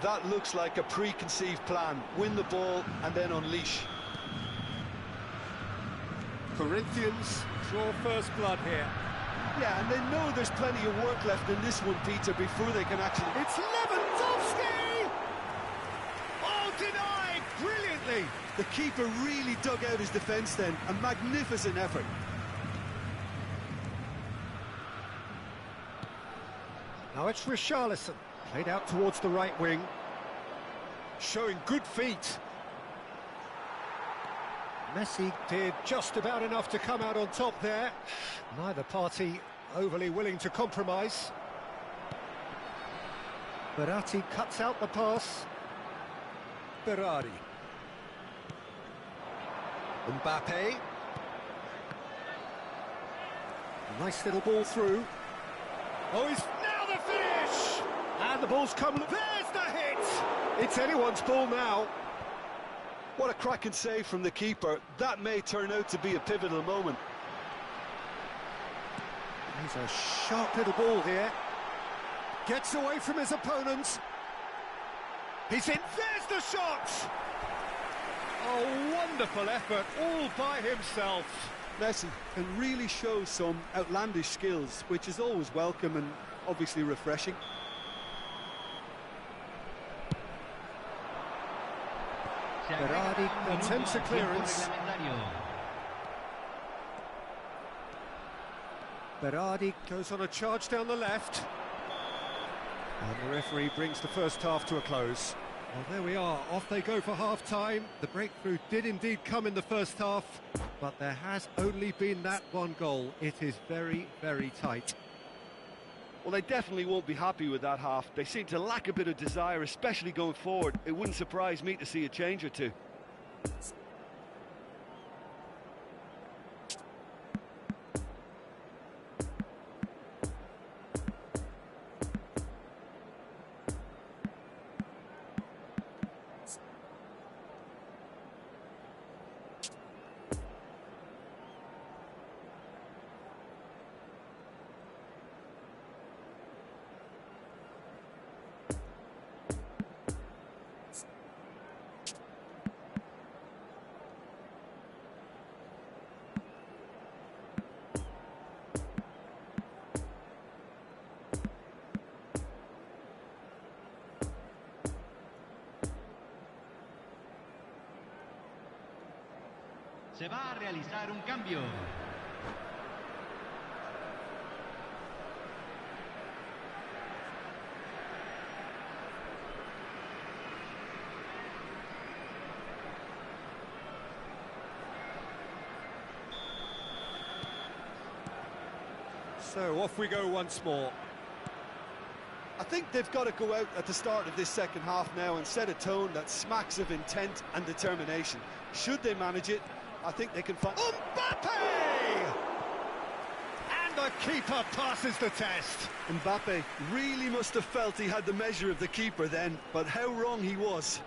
That looks like a preconceived plan. Win the ball and then unleash. Corinthians draw first blood here. Yeah, and they know there's plenty of work left in this one, Peter, before they can actually... It's Lewandowski! Oh, denied brilliantly! The keeper really dug out his defence then. A magnificent effort. Now it's Richarlison, played out towards the right wing, showing good feet. Messi did just about enough to come out on top there. Neither party overly willing to compromise. Verratti cuts out the pass. Berardi. Mbappe. Nice little ball through. Oh, he's now the finish! And the ball's come. There's the hit! It's anyone's ball now. What a cracking save from the keeper. That may turn out to be a pivotal moment. He's a sharp little ball here. Gets away from his opponent. He's in. There's the shot! Oh, wonderful effort, all by himself. Messi can really show some outlandish skills, which is always welcome and obviously refreshing. Berardi attempts a clearance. Berardi goes on a charge down the left. And the referee brings the first half to a close. Well, there we are, off they go for half-time. The breakthrough did indeed come in the first half, but there has only been that one goal. It is very, very tight. Well, they definitely won't be happy with that half. They seem to lack a bit of desire, especially going forward. It wouldn't surprise me to see a change or two. Se va a realizar un cambio. So off we go once more. I think they've got to go out at the start of this second half now and set a tone that smacks of intent and determination. Should they manage it, I think they can find... Mbappe! And the keeper passes the test. Mbappe really must have felt he had the measure of the keeper then, but how wrong he was.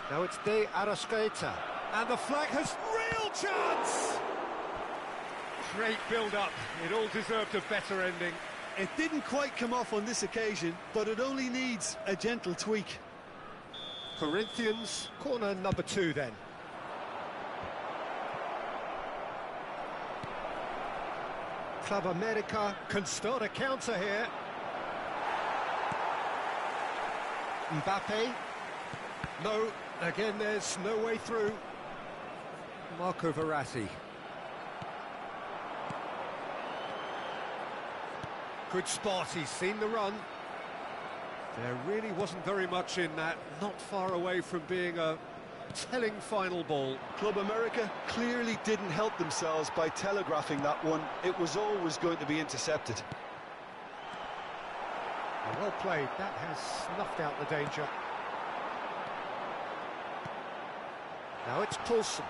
Now it's De Arrascaeta, and the flag has real chance! Great build-up, it all deserved a better ending. It didn't quite come off on this occasion, but it only needs a gentle tweak. Corinthians, corner number 2 then. Club America can start a counter here. Mbappe. No, again there's no way through. Marco Verratti. Good spot, he's seen the run. There really wasn't very much in that, not far away from being a telling final ball. Club America clearly didn't help themselves by telegraphing that one. It was always going to be intercepted. Well played, that has snuffed out the danger. Now it's Poulsen.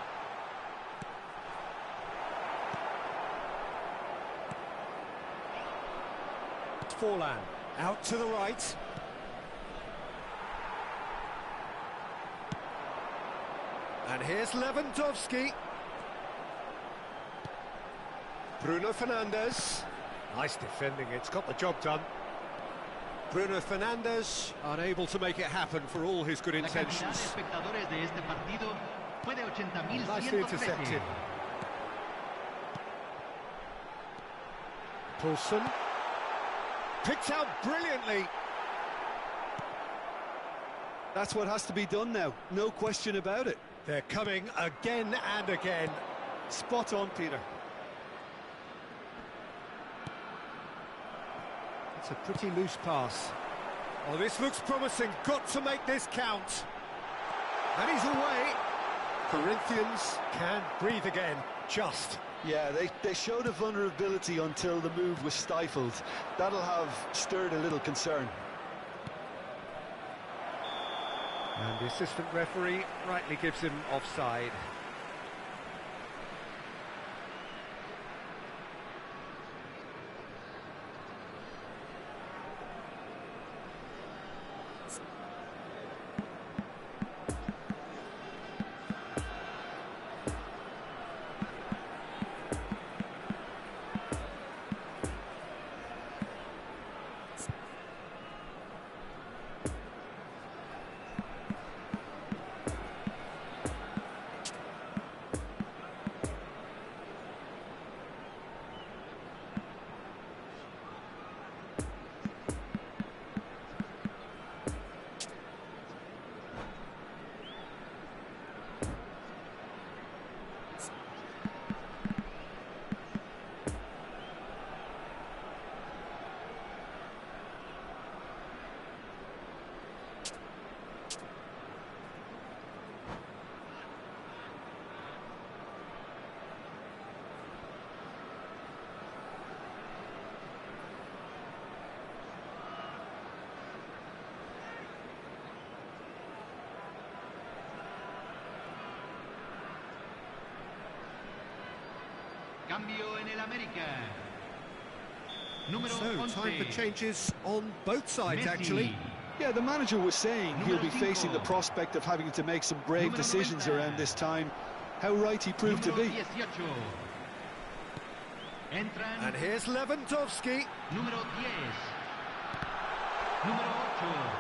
Forlan, out to the right. And here's Lewandowski. Bruno Fernandes. Nice defending, it's got the job done. Bruno Fernandes unable to make it happen for all his good intentions. Nicely intercepted. Poulsen. Picked out brilliantly. That's what has to be done now, no question about it. They're coming again and again. Spot on, Peter. It's a pretty loose pass. Oh, this looks promising. Got to make this count. And he's away. Corinthians can breathe again. Just. Yeah, they showed a vulnerability until the move was stifled. That'll have stirred a little concern. And the assistant referee rightly gives him offside. Cambio en el América. Número So, 11. time for changes on both sides, Messi. actually. Yeah, the manager was saying he'll be Número facing the 5. prospect of having to make some brave Número decisions 90. around this time. How right he proved to Número be. 18. Entran. And here's Lewandowski. Número 10. Número 8.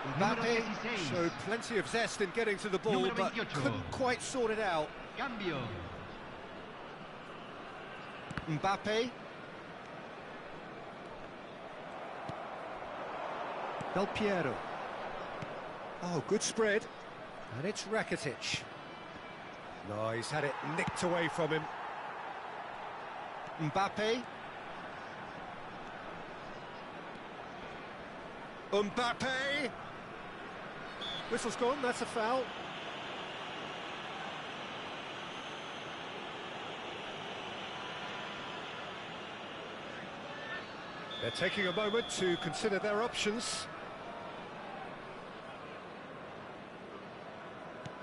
Número Mbappe 16. showed plenty of zest in getting to the ball, Número but 28. couldn't quite sort it out. Cambio. Mbappe. Del Piero. Oh, good spread. And it's Rakitic. No, he's had it nicked away from him. Mbappe. Mbappe. Whistle's gone, that's a foul. They're taking a moment to consider their options.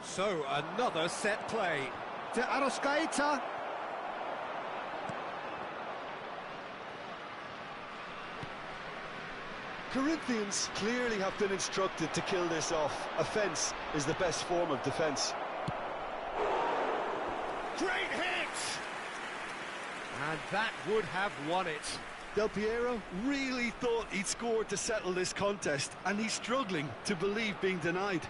So, another set play. De Arrascaeta. Corinthians clearly have been instructed to kill this off. Offence is the best form of defence. Great hit! And that would have won it. Del Piero really thought he'd scored to settle this contest, and he's struggling to believe being denied.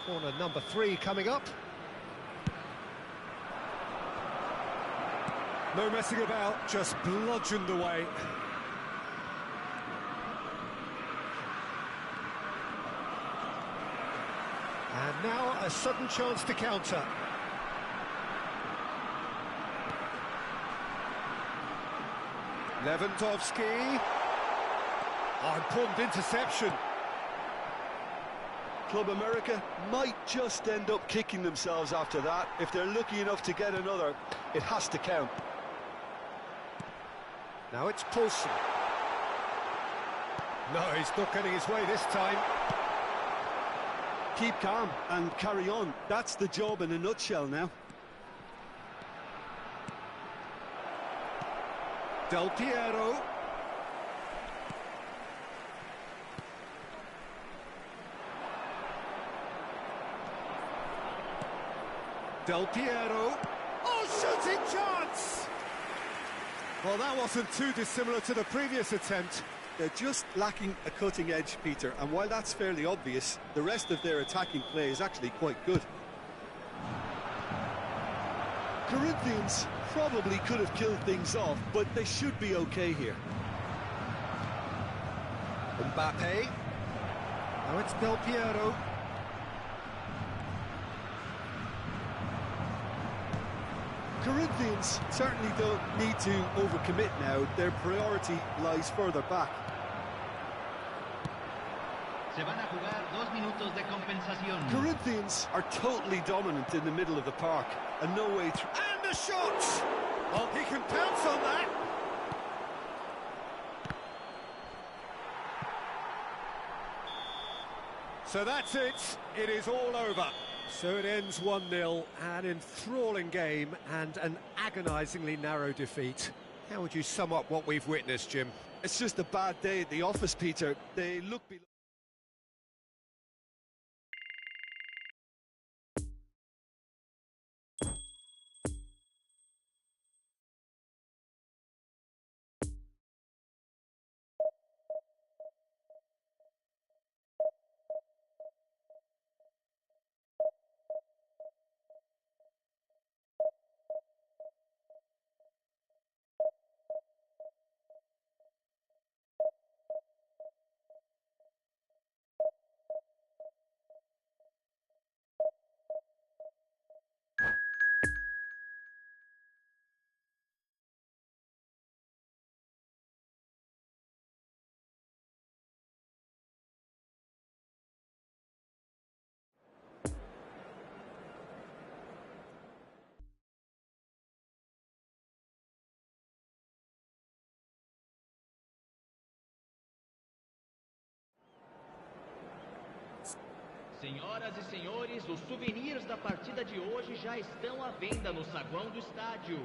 Corner number 3 coming up. No messing about, just bludgeoned away. And now a sudden chance to counter. Lewandowski. Oh, important interception. Club America might just end up kicking themselves after that. If they're lucky enough to get another, it has to count. Now it's Paulson. No, he's not getting his way this time. Keep calm and carry on. That's the job in a nutshell now. Del Piero. Del Piero. Oh, shooting chance! Well, that wasn't too dissimilar to the previous attempt. They're just lacking a cutting edge, Peter, and while that's fairly obvious, the rest of their attacking play is actually quite good. Corinthians probably could have killed things off, but they should be okay here. Mbappe. Now it's Del Piero. Corinthians certainly don't need to overcommit now. Their priority lies further back. Se van a jugar 2 minutos de compensación. Corinthians are totally dominant in the middle of the park, and no way through. And a shot! Oh, he can pounce on that. So that's it. It is all over. So it ends 1-0, an enthralling game and an agonisingly narrow defeat. How would you sum up what we've witnessed, Jim? It's just a bad day at the office, Peter. They look below. Senhoras e senhores, os souvenirs da partida de hoje já estão à venda no saguão do estádio.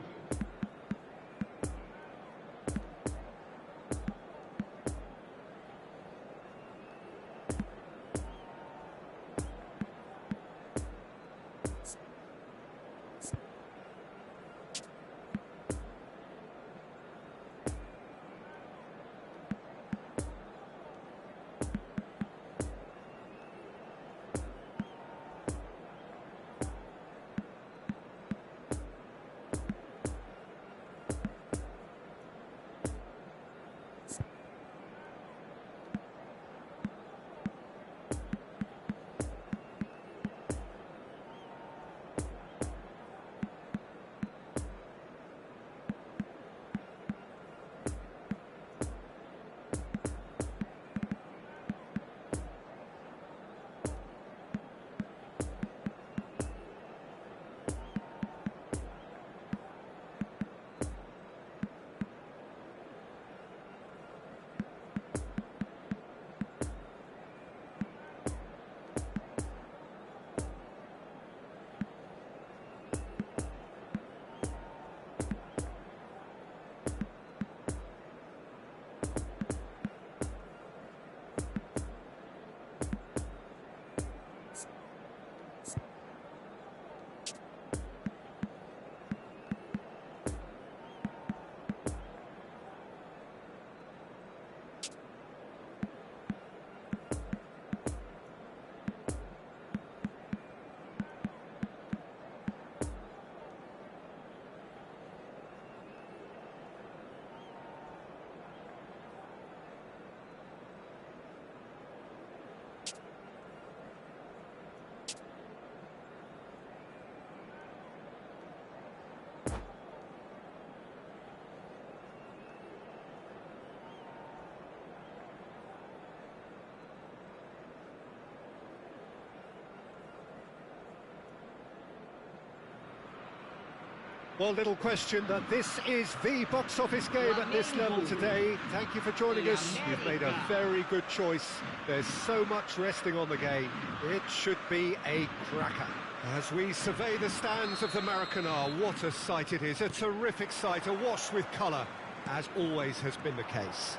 Well, little question that this is the box office game at this level today. Thank you for joining us. You've made a very good choice. There's so much resting on the game. It should be a cracker. As we survey the stands of the Maracanã, what a sight it is. A terrific sight, awash with colour, as always has been the case.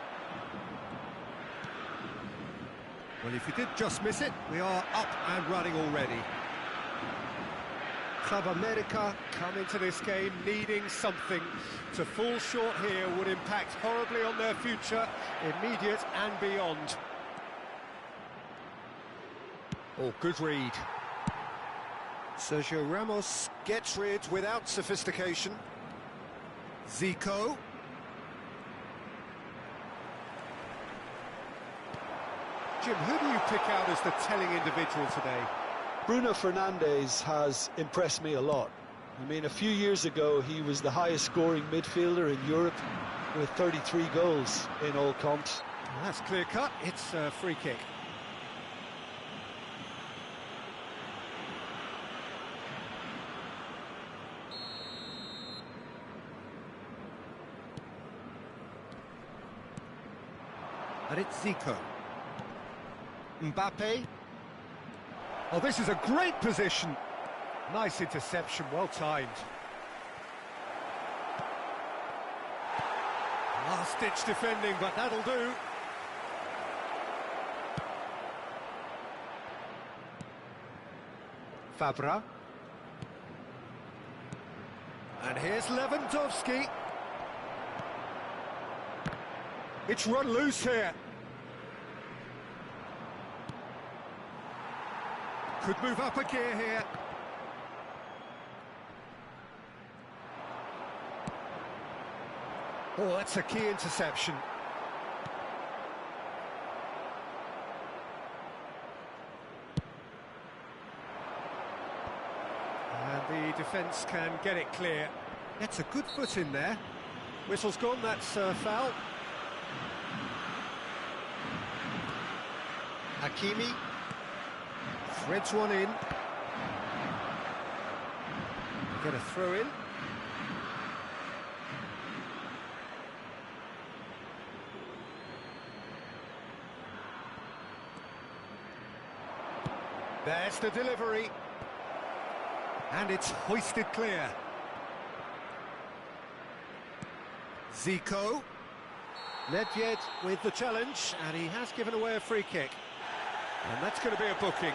Well, if you did just miss it, we are up and running already. Club America come into this game needing something. To fall short here would impact horribly on their future, immediate and beyond. Oh, good read. Sergio Ramos gets rid without sophistication. Zico. Jim, who do you pick out as the telling individual today? Bruno Fernandes has impressed me a lot. I mean, a few years ago, he was the highest scoring midfielder in Europe with 33 goals in all comps. Well, that's clear cut. It's a free kick. And it's Zico. Mbappe. Oh, this is a great position. Nice interception, well timed. Last-ditch defending, but that'll do. Fabra. And here's Lewandowski. It's run loose here. Could move up a gear here. Oh, that's a key interception. And the defence can get it clear. That's a good foot in there. Whistle's gone, that's a foul. Hakimi. Threads one in. Get a throw in. There's the delivery. And it's hoisted clear. Zico. Nedved with the challenge, and he has given away a free kick. And that's going to be a booking.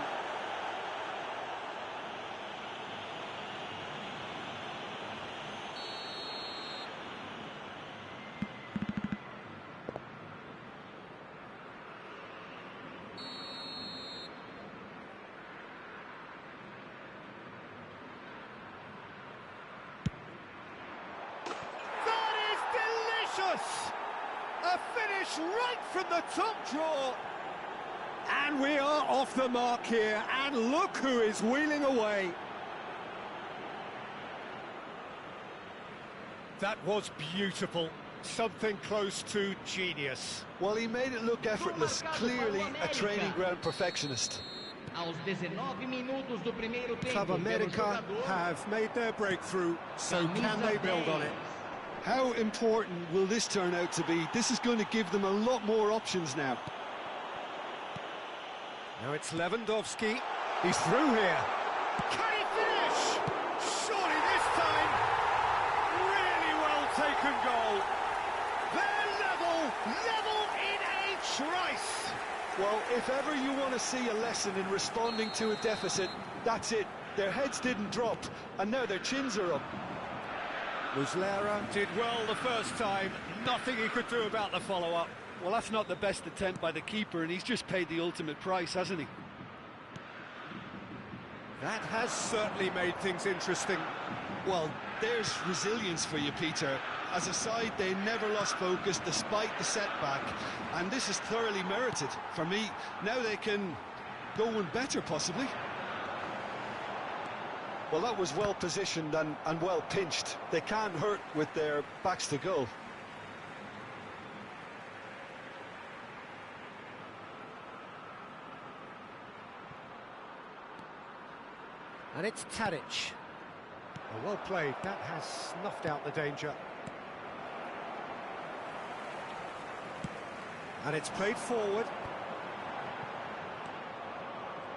A finish right from the top draw. And we are off the mark here, and look who is wheeling away. That was beautiful, something close to genius. Well, he made it look effortless, clearly a training ground perfectionist. Aos 19 minutos do primeiro tempo, Club America have made their breakthrough, so can they build on it? How important will this turn out to be? This is going to give them a lot more options now. Now it's Lewandowski. He's through here. Can he finish? Surely this time. Really well taken goal. They're level in a trice. Well, if ever you want to see a lesson in responding to a deficit, that's it. Their heads didn't drop, and now their chins are up. Muslera did well the first time, nothing he could do about the follow-up. Well, that's not the best attempt by the keeper, and he's just paid the ultimate price, hasn't he? That has certainly made things interesting. Well, there's resilience for you, Peter. As a side, they never lost focus despite the setback, and this is thoroughly merited. For me, now they can go one better, possibly. Well, that was well positioned and well pinched. They can't hurt with their backs to goal. And it's Tadic. Oh, well played, that has snuffed out the danger. And it's played forward.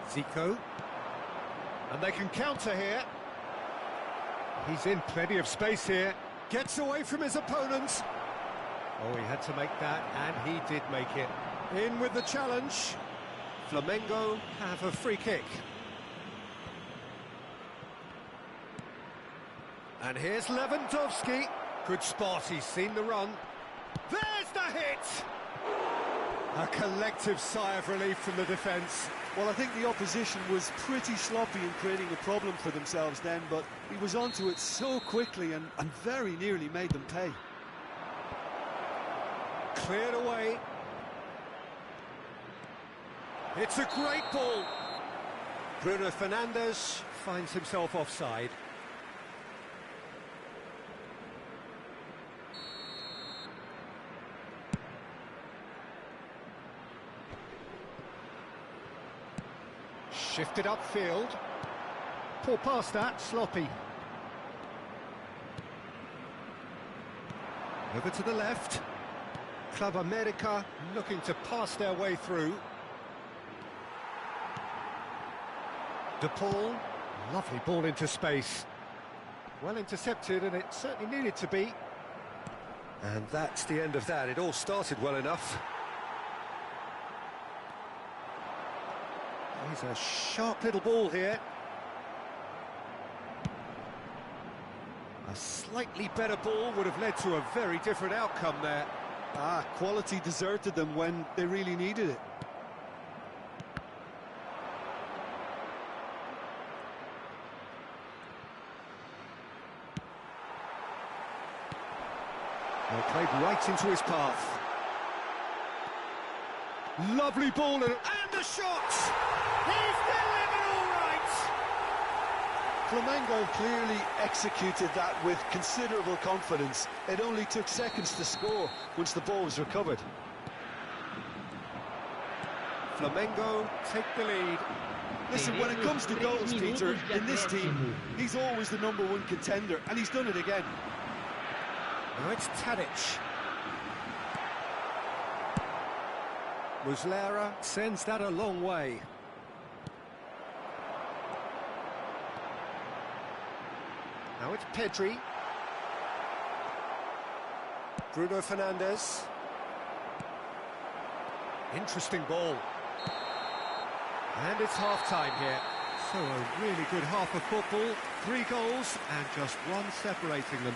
Zico. And they can counter here. He's in plenty of space here. Gets away from his opponents. Oh, he had to make that, and he did make it. In with the challenge. Flamengo have a free kick. And here's Lewandowski. Good spot, he's seen the run. There's the hit! A collective sigh of relief from the defence. Well, I think the opposition was pretty sloppy in creating a problem for themselves then, but he was onto it so quickly and very nearly made them pay. Cleared away. It's a great ball. Bruno Fernandes finds himself offside. Shifted upfield. Poor pass that, sloppy. Over to the left. Club America looking to pass their way through. De Paul, lovely ball into space. Well intercepted, and it certainly needed to be. And that's the end of that. It all started well enough. He's a sharp little ball here. A slightly better ball would have led to a very different outcome there. Quality deserted them when they really needed it. They played right into his path. Lovely ball and the shot! He's delivered all right! Flamengo clearly executed that with considerable confidence. It only took seconds to score once the ball was recovered. Flamengo take the lead. Listen, when it comes to goals, Peter, in this team, he's always the #1 contender, and he's done it again. Now it's Tadic. Muslera sends that a long way. Now it's Pedri. Bruno Fernandes. Interesting ball. And it's half-time here. So a really good half of football. 3 goals and just one separating them.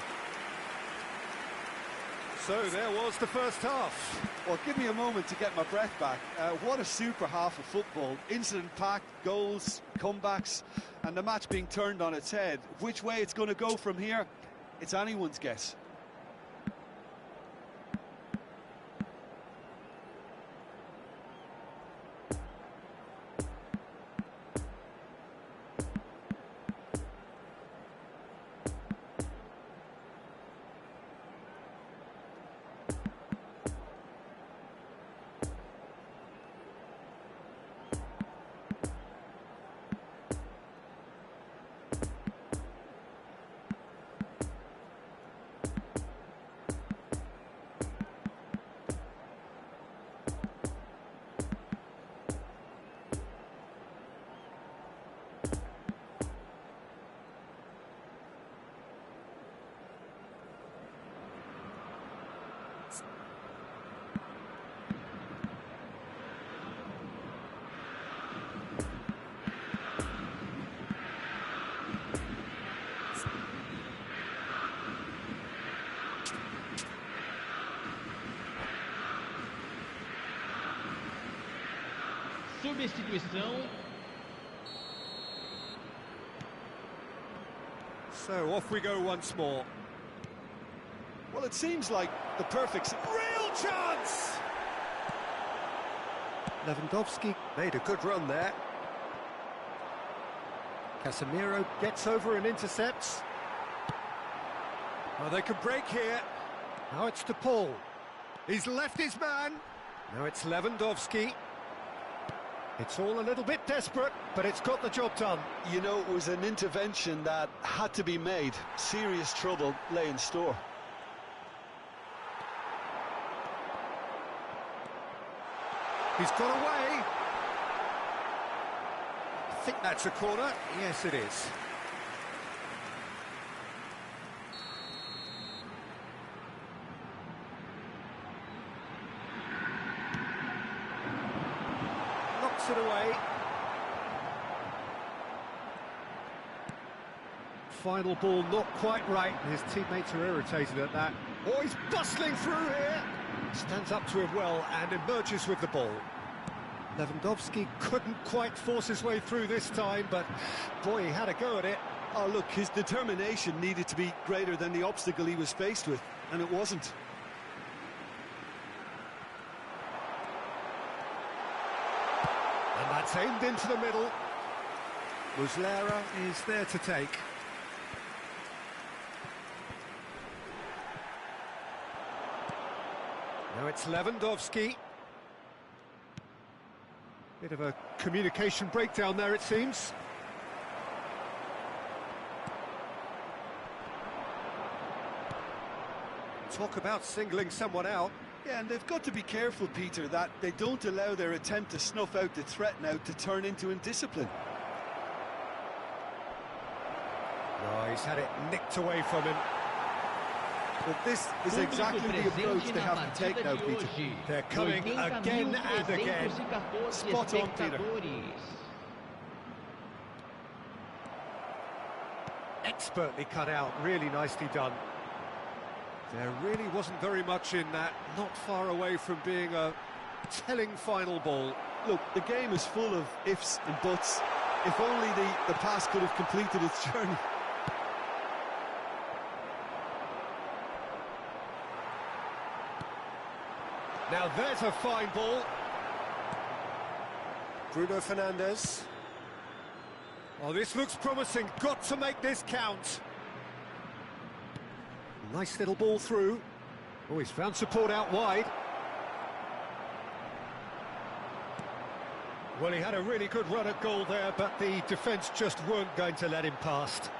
So there was the first half. Well, give me a moment to get my breath back. What a super half of football. Incident-packed, goals, comebacks, and the match being turned on its head. Which way it's going to go from here, it's anyone's guess. Substituição. So off we go once more. Well, it seems like the perfect... Real chance! Lewandowski made a good run there. Casemiro gets over and intercepts. Oh, they can break here. Now it's to Paul. He's left his man. Now it's Lewandowski. It's all a little bit desperate, but it's got the job done. You know, it was an intervention that had to be made. Serious trouble lay in store. He's got away. I think that's a corner. Yes, it is. Knocks it away. Final ball not quite right. His teammates are irritated at that. Oh, he's bustling through here. Stands up to him well and emerges with the ball. Lewandowski couldn't quite force his way through this time, but boy, he had a go at it. Oh, look, his determination needed to be greater than the obstacle he was faced with, and it wasn't. And that's aimed into the middle. Muslera is there to take. Now it's Lewandowski. Bit of a communication breakdown there, it seems. Talk about singling someone out. Yeah, and they've got to be careful, Peter, that they don't allow their attempt to snuff out the threat now to turn into indiscipline. Oh, he's had it nicked away from him. But this is exactly the approach they have to take now, Peter. They're coming again and again. Spot on, Peter. Expertly cut out, really nicely done. There really wasn't very much in that, not far away from being a telling final ball. Look, the game is full of ifs and buts. If only the pass could have completed its journey. Now there's a fine ball. Bruno Fernandes. Oh, this looks promising. Got to make this count. Nice little ball through. Oh, he's found support out wide. Well, he had a really good run at goal there, but the defence just weren't going to let him past.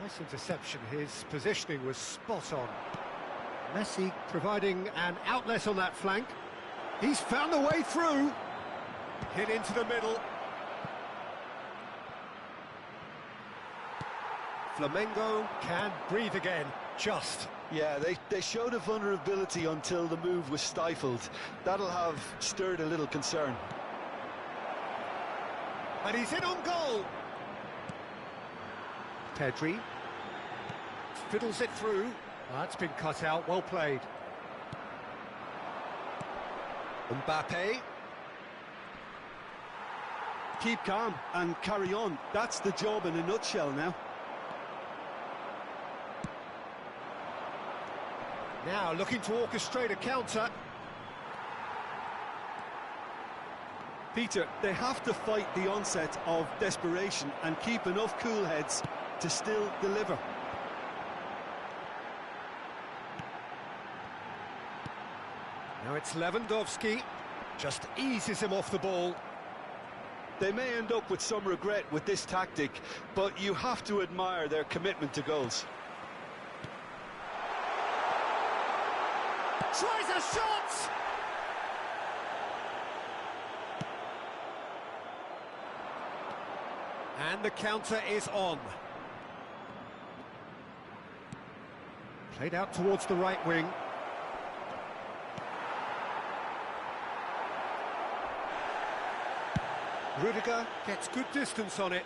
Nice interception. His positioning was spot on. Messi providing an outlet on that flank. He's found a way through. Hit into the middle. Flamengo can breathe again, just. Yeah, they showed a vulnerability until the move was stifled. That'll have stirred a little concern. And he's in on goal. Pedri fiddles it through. That's been cut out, well played. Mbappe. Keep calm and carry on. That's the job in a nutshell now. Now looking to orchestrate a counter. Peter, they have to fight the onset of desperation and keep enough cool heads to still deliver. Now it's Lewandowski, just eases him off the ball. They may end up with some regret with this tactic, but you have to admire their commitment to goals. Tries a shot! And the counter is on. Played out towards the right wing. Rudiger gets good distance on it.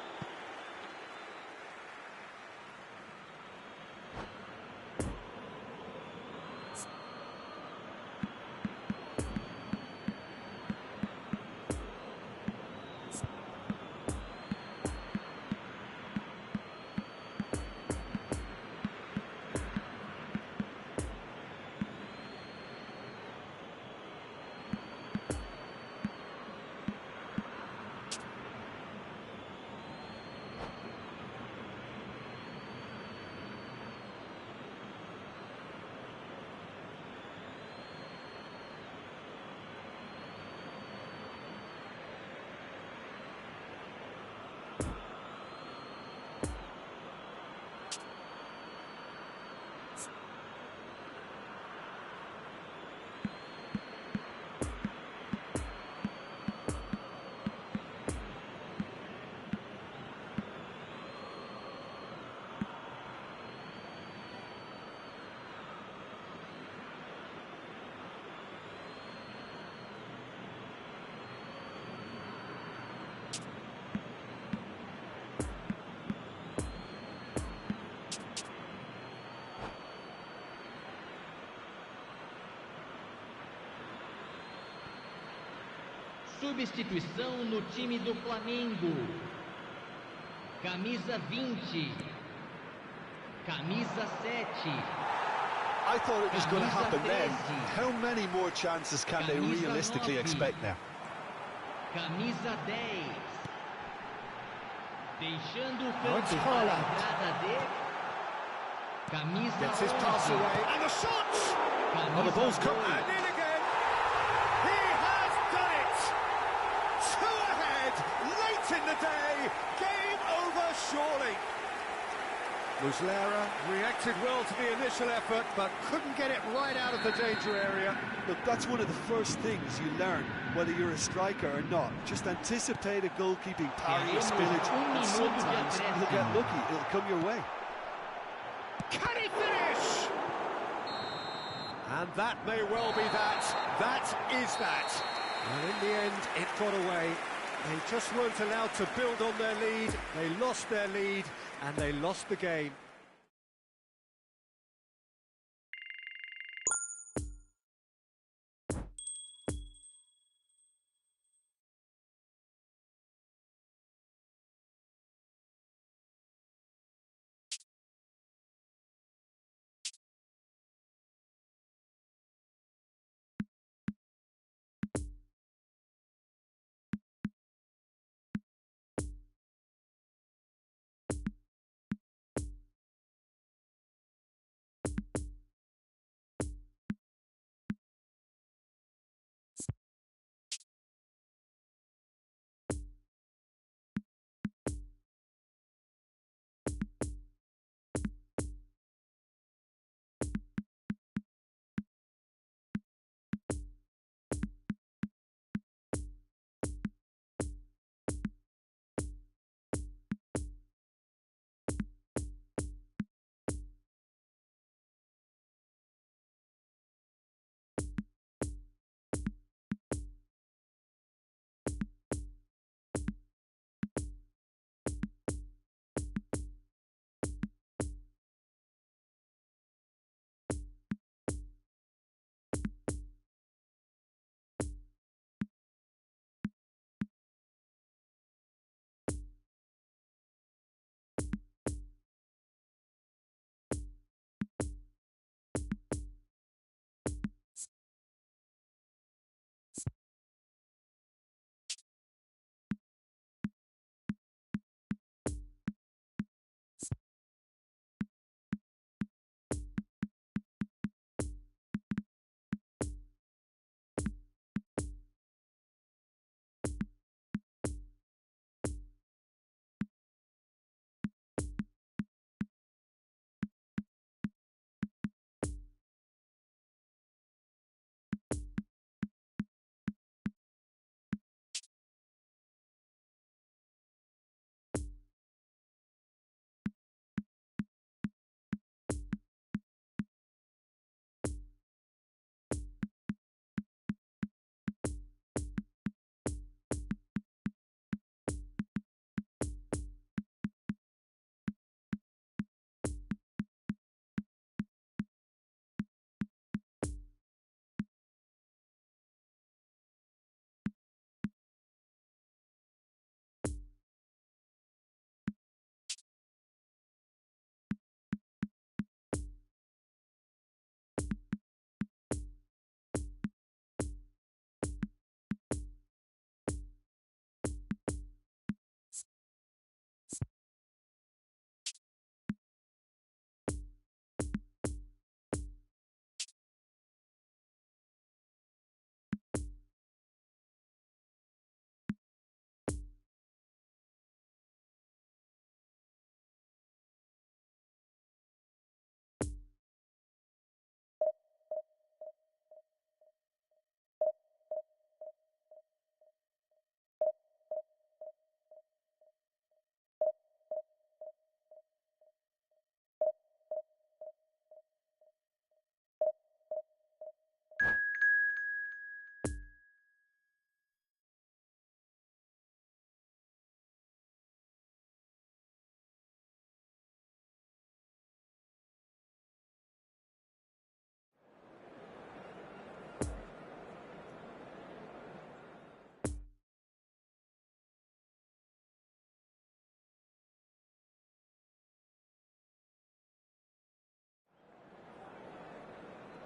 Substituição no time do Flamengo. Camisa 20. Camisa 7. I thought it was going to happen then. How many more chances can they realistically expect now? Camisa 10. Deixando o campo It's para a Haaland. entrada de Camisa Gets his pass 11. away. And the shot! Camisa the ball's come 12. and in again. He has done it! Two ahead, late in the day. Game over surely. Muslera reacted well to the initial effort, but couldn't get it right out of the danger area. Look, that's one of the first things you learn, whether you're a striker or not. Just anticipate a goalkeeping parry or spillage, and sometimes you'll get lucky. It'll come your way. Can he finish? And that may well be that. That is that. And in the end, it got away. They just weren't allowed to build on their lead. They lost their lead, and they lost the game.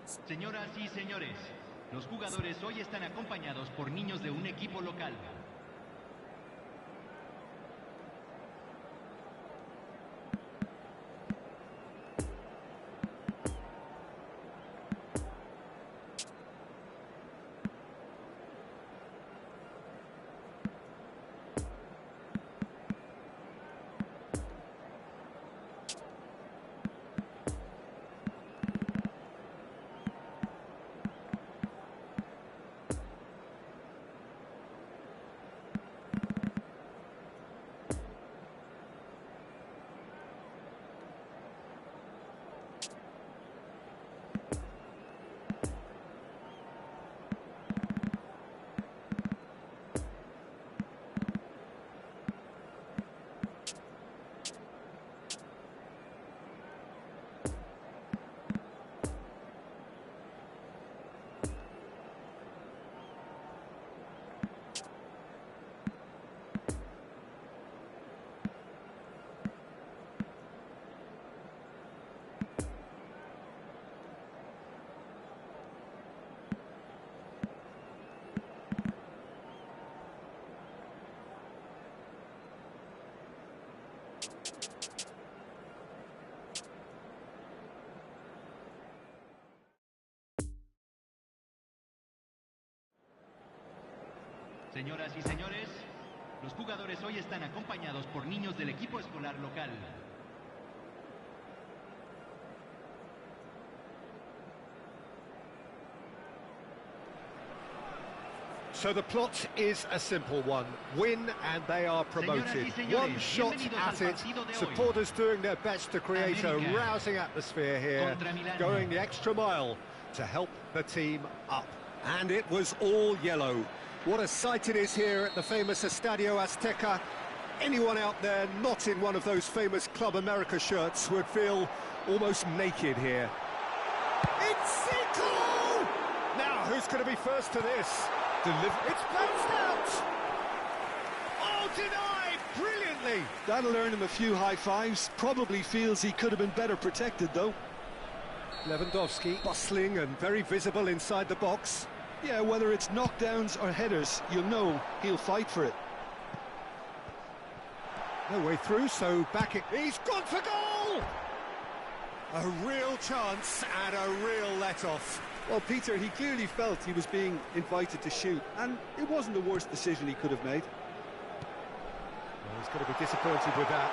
Señoras y señores, los jugadores hoy están acompañados por niños de un equipo local. Señoras y señores, los jugadores hoy están acompañados por niños del equipo escolar local. So the plot is a simple one. Win and they are promoted. One shot at it. Supporters doing their best to create a rousing atmosphere here, going the extra mile to help the team up. And it was all yellow. What a sight it is here at the famous Estadio Azteca. Anyone out there not in one of those famous Club America shirts would feel almost naked here. It's Zico! Now, who's going to be first to this? It's bounced out! Oh, denied! Brilliantly! That'll earn him a few high fives. Probably feels he could have been better protected, though. Lewandowski bustling and very visible inside the box. Yeah, whether it's knockdowns or headers, you'll know he'll fight for it. No way through, so back it... He's gone for goal! A real chance and a real let-off. Well, Peter, he clearly felt he was being invited to shoot, and it wasn't the worst decision he could have made. Well, he's going to be disappointed with that.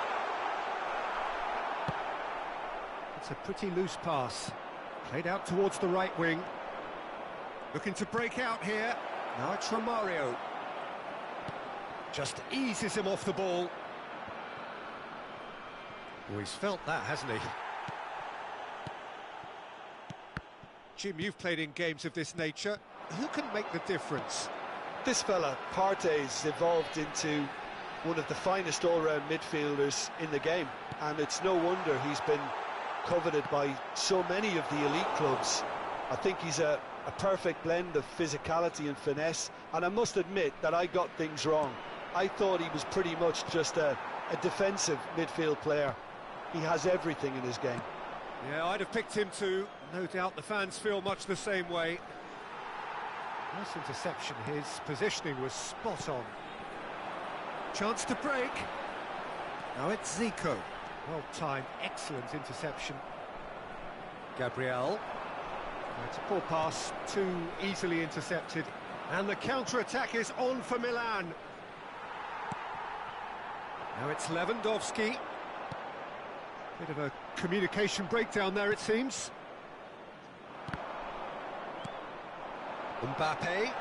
It's a pretty loose pass. Played out towards the right wing. Looking to break out here. Now it's Romario. Just eases him off the ball. Oh, he's felt that, hasn't he? Jim, you've played in games of this nature. Who can make the difference? This fella, Partey's evolved into one of the finest all-round midfielders in the game, and it's no wonder he's been coveted by so many of the elite clubs. I think he's a perfect blend of physicality and finesse, and I must admit that I got things wrong. I thought he was pretty much just a defensive midfield player. He has everything in his game. Yeah, I'd have picked him too. No doubt the fans feel much the same way. Nice interception. His positioning was spot on. Chance to break. Now it's Zico. Well-timed, excellent interception. Gabriel. It's a poor pass, too easily intercepted. And the counter-attack is on for Milan. Now it's Lewandowski. Bit of a communication breakdown there, it seems. Mbappe.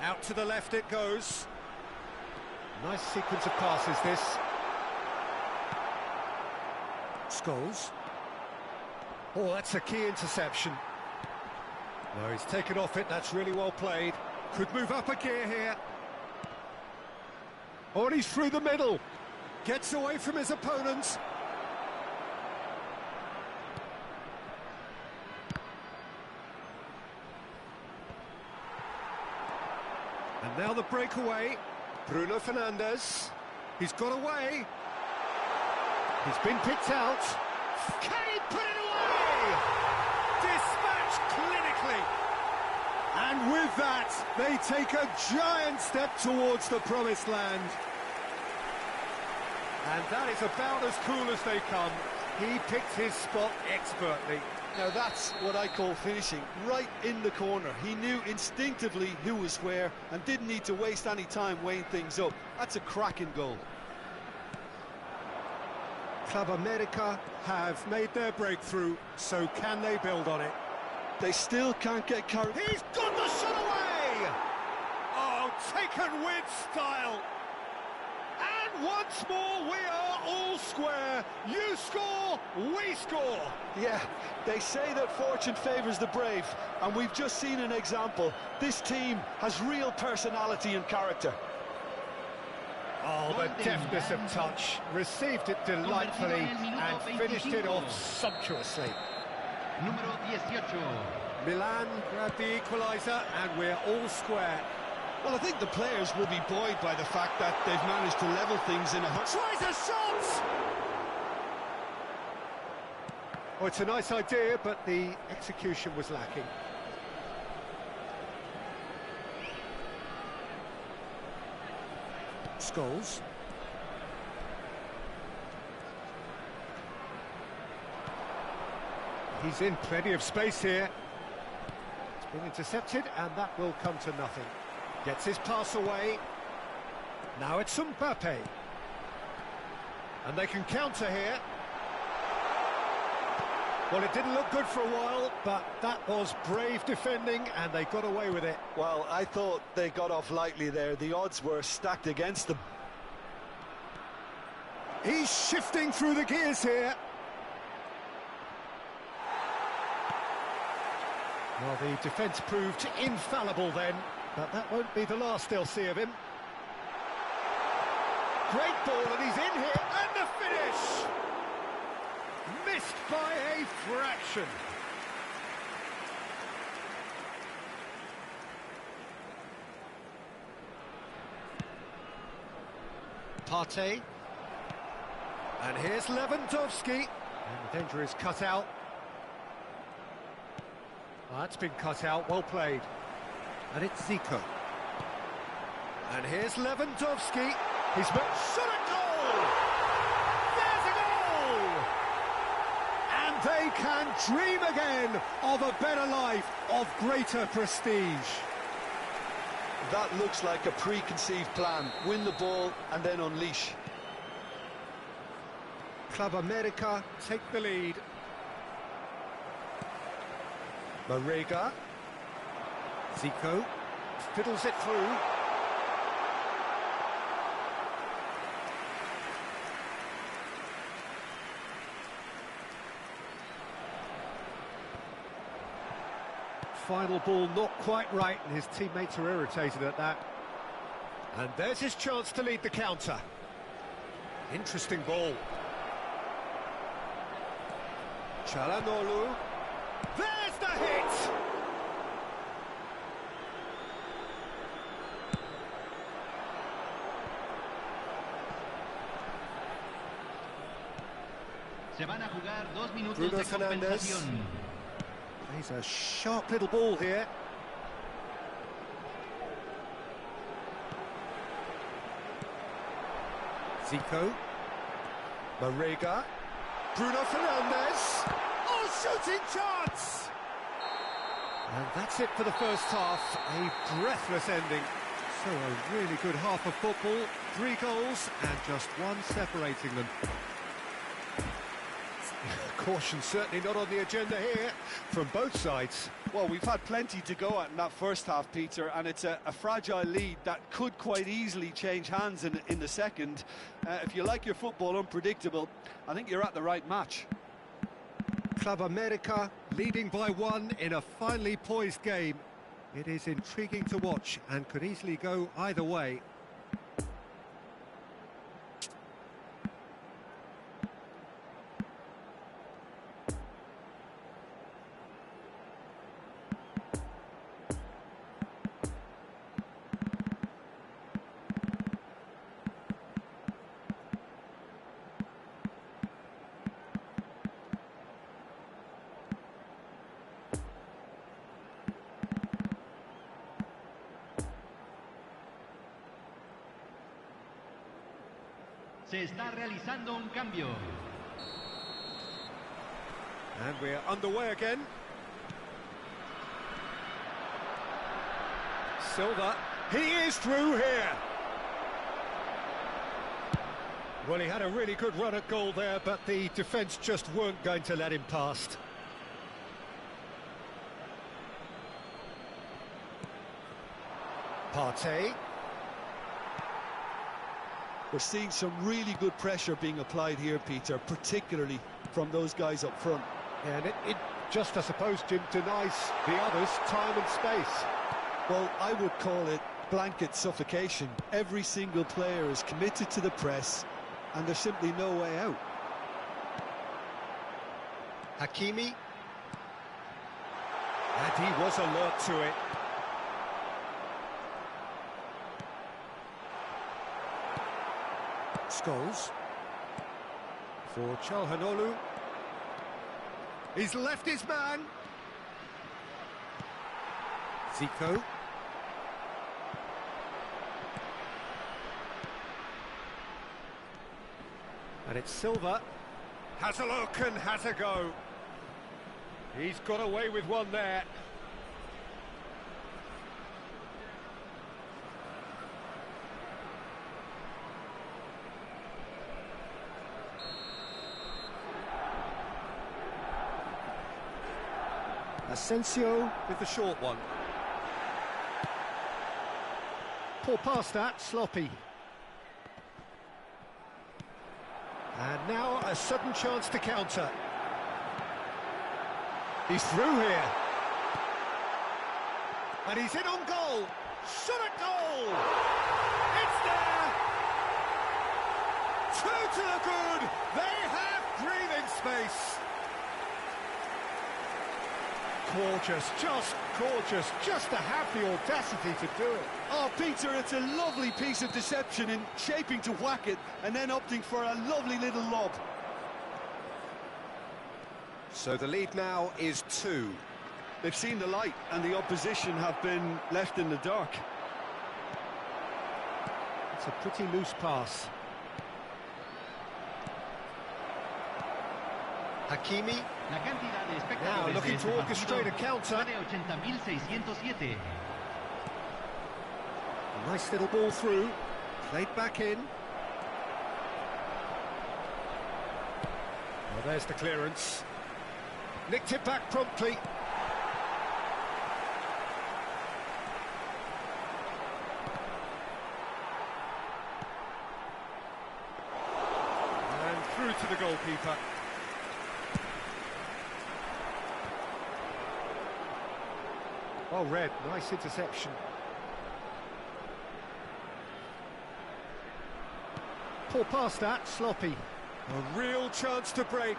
Out to the left it goes. Nice sequence of passes, this. Scholes. Oh, that's a key interception. No, he's taken off it, that's really well played. Could move up a gear here. Oh, and he's through the middle. Gets away from his opponents. And now the breakaway. Bruno Fernandes. He's got away. He's been picked out. Can he put it away? Dispatched clinically. And with that, they take a giant step towards the promised land. And that is about as cool as they come. He picked his spot expertly. Now that's what I call finishing, right in the corner. He knew instinctively who was where and didn't need to waste any time weighing things up. That's a cracking goal. Club America have made their breakthrough, so can they build on it? They still can't get carried. He's got the shot away! Oh, taken with style. And once more, we are all square. You score, we score. Yeah, they say that fortune favours the brave, and we've just seen an example. This team has real personality and character. Oh, the deftness of touch. Received it delightfully and finished it off sumptuously. Número 18. Milan grabbed the equaliser, and we're all square. Well, I think the players will be buoyed by the fact that they've managed to level things in a... Tries a shot! Oh, it's a nice idea, but the execution was lacking. Scholes. He's in plenty of space here. It's been intercepted, and that will come to nothing. Gets his pass away. Now it's Mbappe. And they can counter here. Well, it didn't look good for a while, but that was brave defending, and they got away with it. Well, I thought they got off lightly there. The odds were stacked against them. He's shifting through the gears here. Well, the defence proved infallible then, but that won't be the last they'll see of him. Great ball, and he's in here, and the finish! Missed by a fraction. Partey. And here's Lewandowski. And the danger is cut out. Oh, that's been cut out, well played. And it's Zico. And here's Lewandowski. He's shot a goal! There's a goal! And they can dream again of a better life, of greater prestige. That looks like a preconceived plan. Win the ball and then unleash. Club America take the lead. Marega. Zico fiddles it through. Final ball not quite right, and his teammates are irritated at that. And there's his chance to lead the counter. Interesting ball. Çalhanoğlu. There's the hit! Se van a jugar 2 minutos Bruno de Fernandes. compensación. He's a sharp little ball here. Zico. Marega. Bruno Fernandes. Oh, shooting chance! And that's it for the first half. A breathless ending. So a really good half of football. 3 goals and just one separating them. Caution certainly not on the agenda here from both sides. Well, we've had plenty to go at in that first half, Peter, and it's a fragile lead that could quite easily change hands in the second. If you like your football unpredictable, I think you're at the right match. Club America leading by 1 in a finely poised game. It is intriguing to watch and could easily go either way. Se está realizando un cambio. And we're underway again. Silva, he is through here. Well, he had a really good run at goal there, but the defence just weren't going to let him past. Partey. We're seeing some really good pressure being applied here, Peter, particularly from those guys up front. And it just, I suppose, Jim, denies the others time and space. Well, I would call it blanket suffocation. Every single player is committed to the press, and there's simply no way out. Hakimi. And he was alert to it. Scholes. For Çalhanoğlu. He's left his man. Zico. And it's Silva. Has a look and has a go. He's got away with one there. Asensio with the short one. Poor pass that, sloppy. And now a sudden chance to counter. He's through here. And he's in on goal. Shot at goal! It's there! Two to the good! They have breathing space! Gorgeous, just to have the audacity to do it. Oh, Peter, it's a lovely piece of deception in shaping to whack it and then opting for a lovely little lob. So the lead now is 2. They've seen the light and the opposition have been left in the dark. It's a pretty loose pass. Hakimi. La cantidad de Now espectadores looking de to este orchestrate a partido counter. fue de 80.607. Nice little ball through. Played back in. Well, there's the clearance. Nicked it back promptly. And through to the goalkeeper. Oh, Red, nice interception. Poor pass that, sloppy. A real chance to break.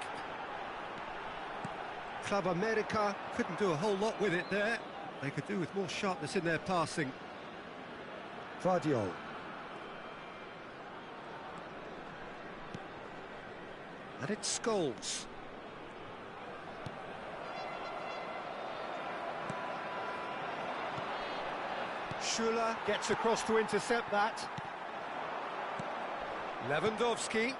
Club America couldn't do a whole lot with it there. They could do with more sharpness in their passing. Vardiol. And it's Scholes. Schuller gets across to intercept that. Lewandowski.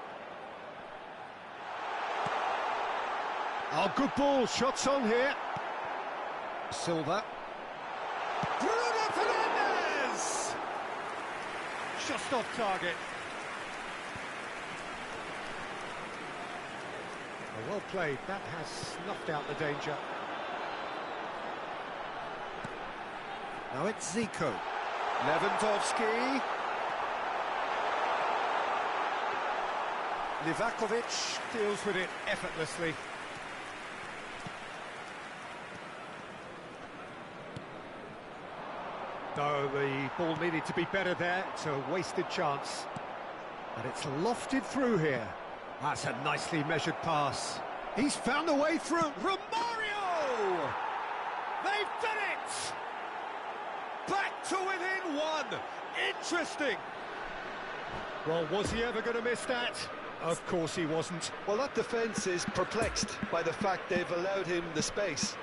Oh, good ball, shots on here. Silva. Bruno Fernandes! Just off target. Oh, well played, that has snuffed out the danger. Now it's Zico. Lewandowski. Livakovic deals with it effortlessly. No, the ball needed to be better there. It's a wasted chance. And it's lofted through here. That's a nicely measured pass. He's found a way through. Romario! They've done it! Back to within one. Interesting. Well, was he ever going to miss that? Of course he wasn't. Well, that defence is perplexed by the fact they've allowed him the space.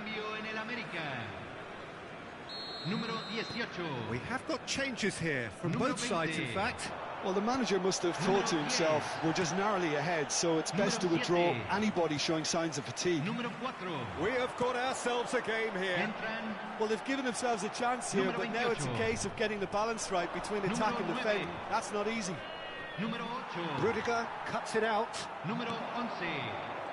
cambio en el América. Número 18. We have got changes here from both sides, in fact. Well, the manager must have thought to himself, we're just narrowly ahead, so it's best to withdraw anybody showing signs of fatigue. Número 4. We have got ourselves a game here. Entran. Well, they've given themselves a chance here, but now it's a case of getting the balance right between attack and defend. That's not easy. Número 8. Rudiger cuts it out. Número 11.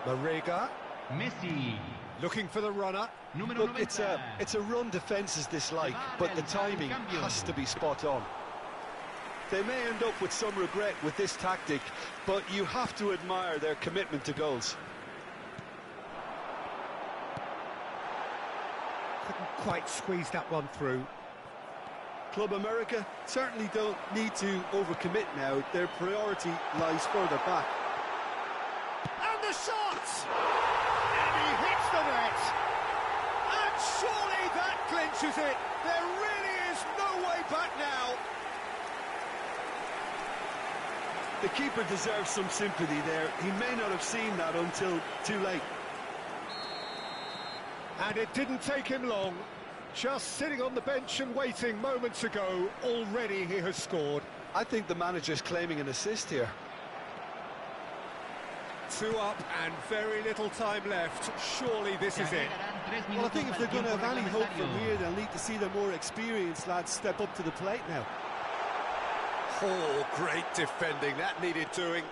Marega Messi. looking for the runner. Número Look, 90. it's a run defences dislike, but the timing has to be spot on. They may end up with some regret with this tactic, but you have to admire their commitment to goals. Couldn't quite squeeze that one through. Club America certainly don't need to overcommit now. Their priority lies further back. And the shot! And he hits the net! And surely that clinches it! There really is no way back now! The keeper deserves some sympathy there. He may not have seen that until too late. And it didn't take him long. Just sitting on the bench and waiting moments ago, already he has scored. I think the manager's claiming an assist here. 2 up and very little time left. Surely this is it. Well, I think if they're going to have any hope from here, they'll need to see the more experienced lads step up to the plate now. Oh, great defending. That needed doing.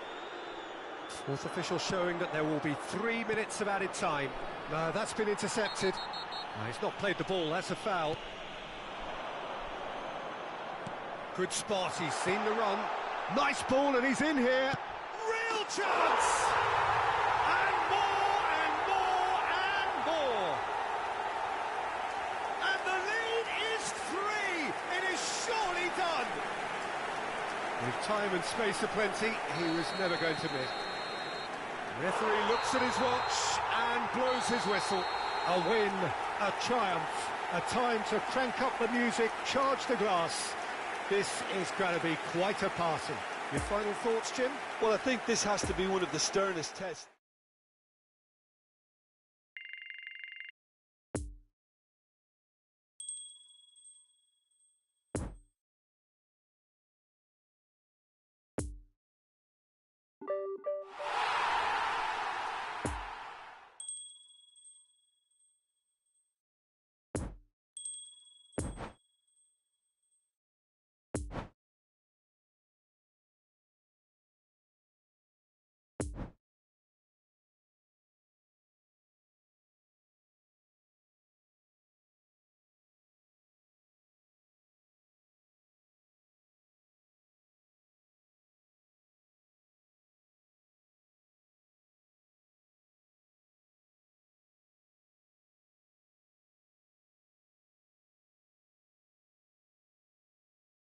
Fourth official showing that there will be 3 minutes of added time. No, that's been intercepted. No, he's not played the ball, that's a foul. Good spot, he's seen the run. Nice ball and he's in here. Real chance! And more and more and more. And the lead is 3. It is surely done. With time and space aplenty, he was never going to miss. The referee looks at his watch and blows his whistle. A win, a triumph, a time to crank up the music, charge the glass. This is going to be quite a party. Your final thoughts, Jim? Well, I think this has to be one of the sternest tests.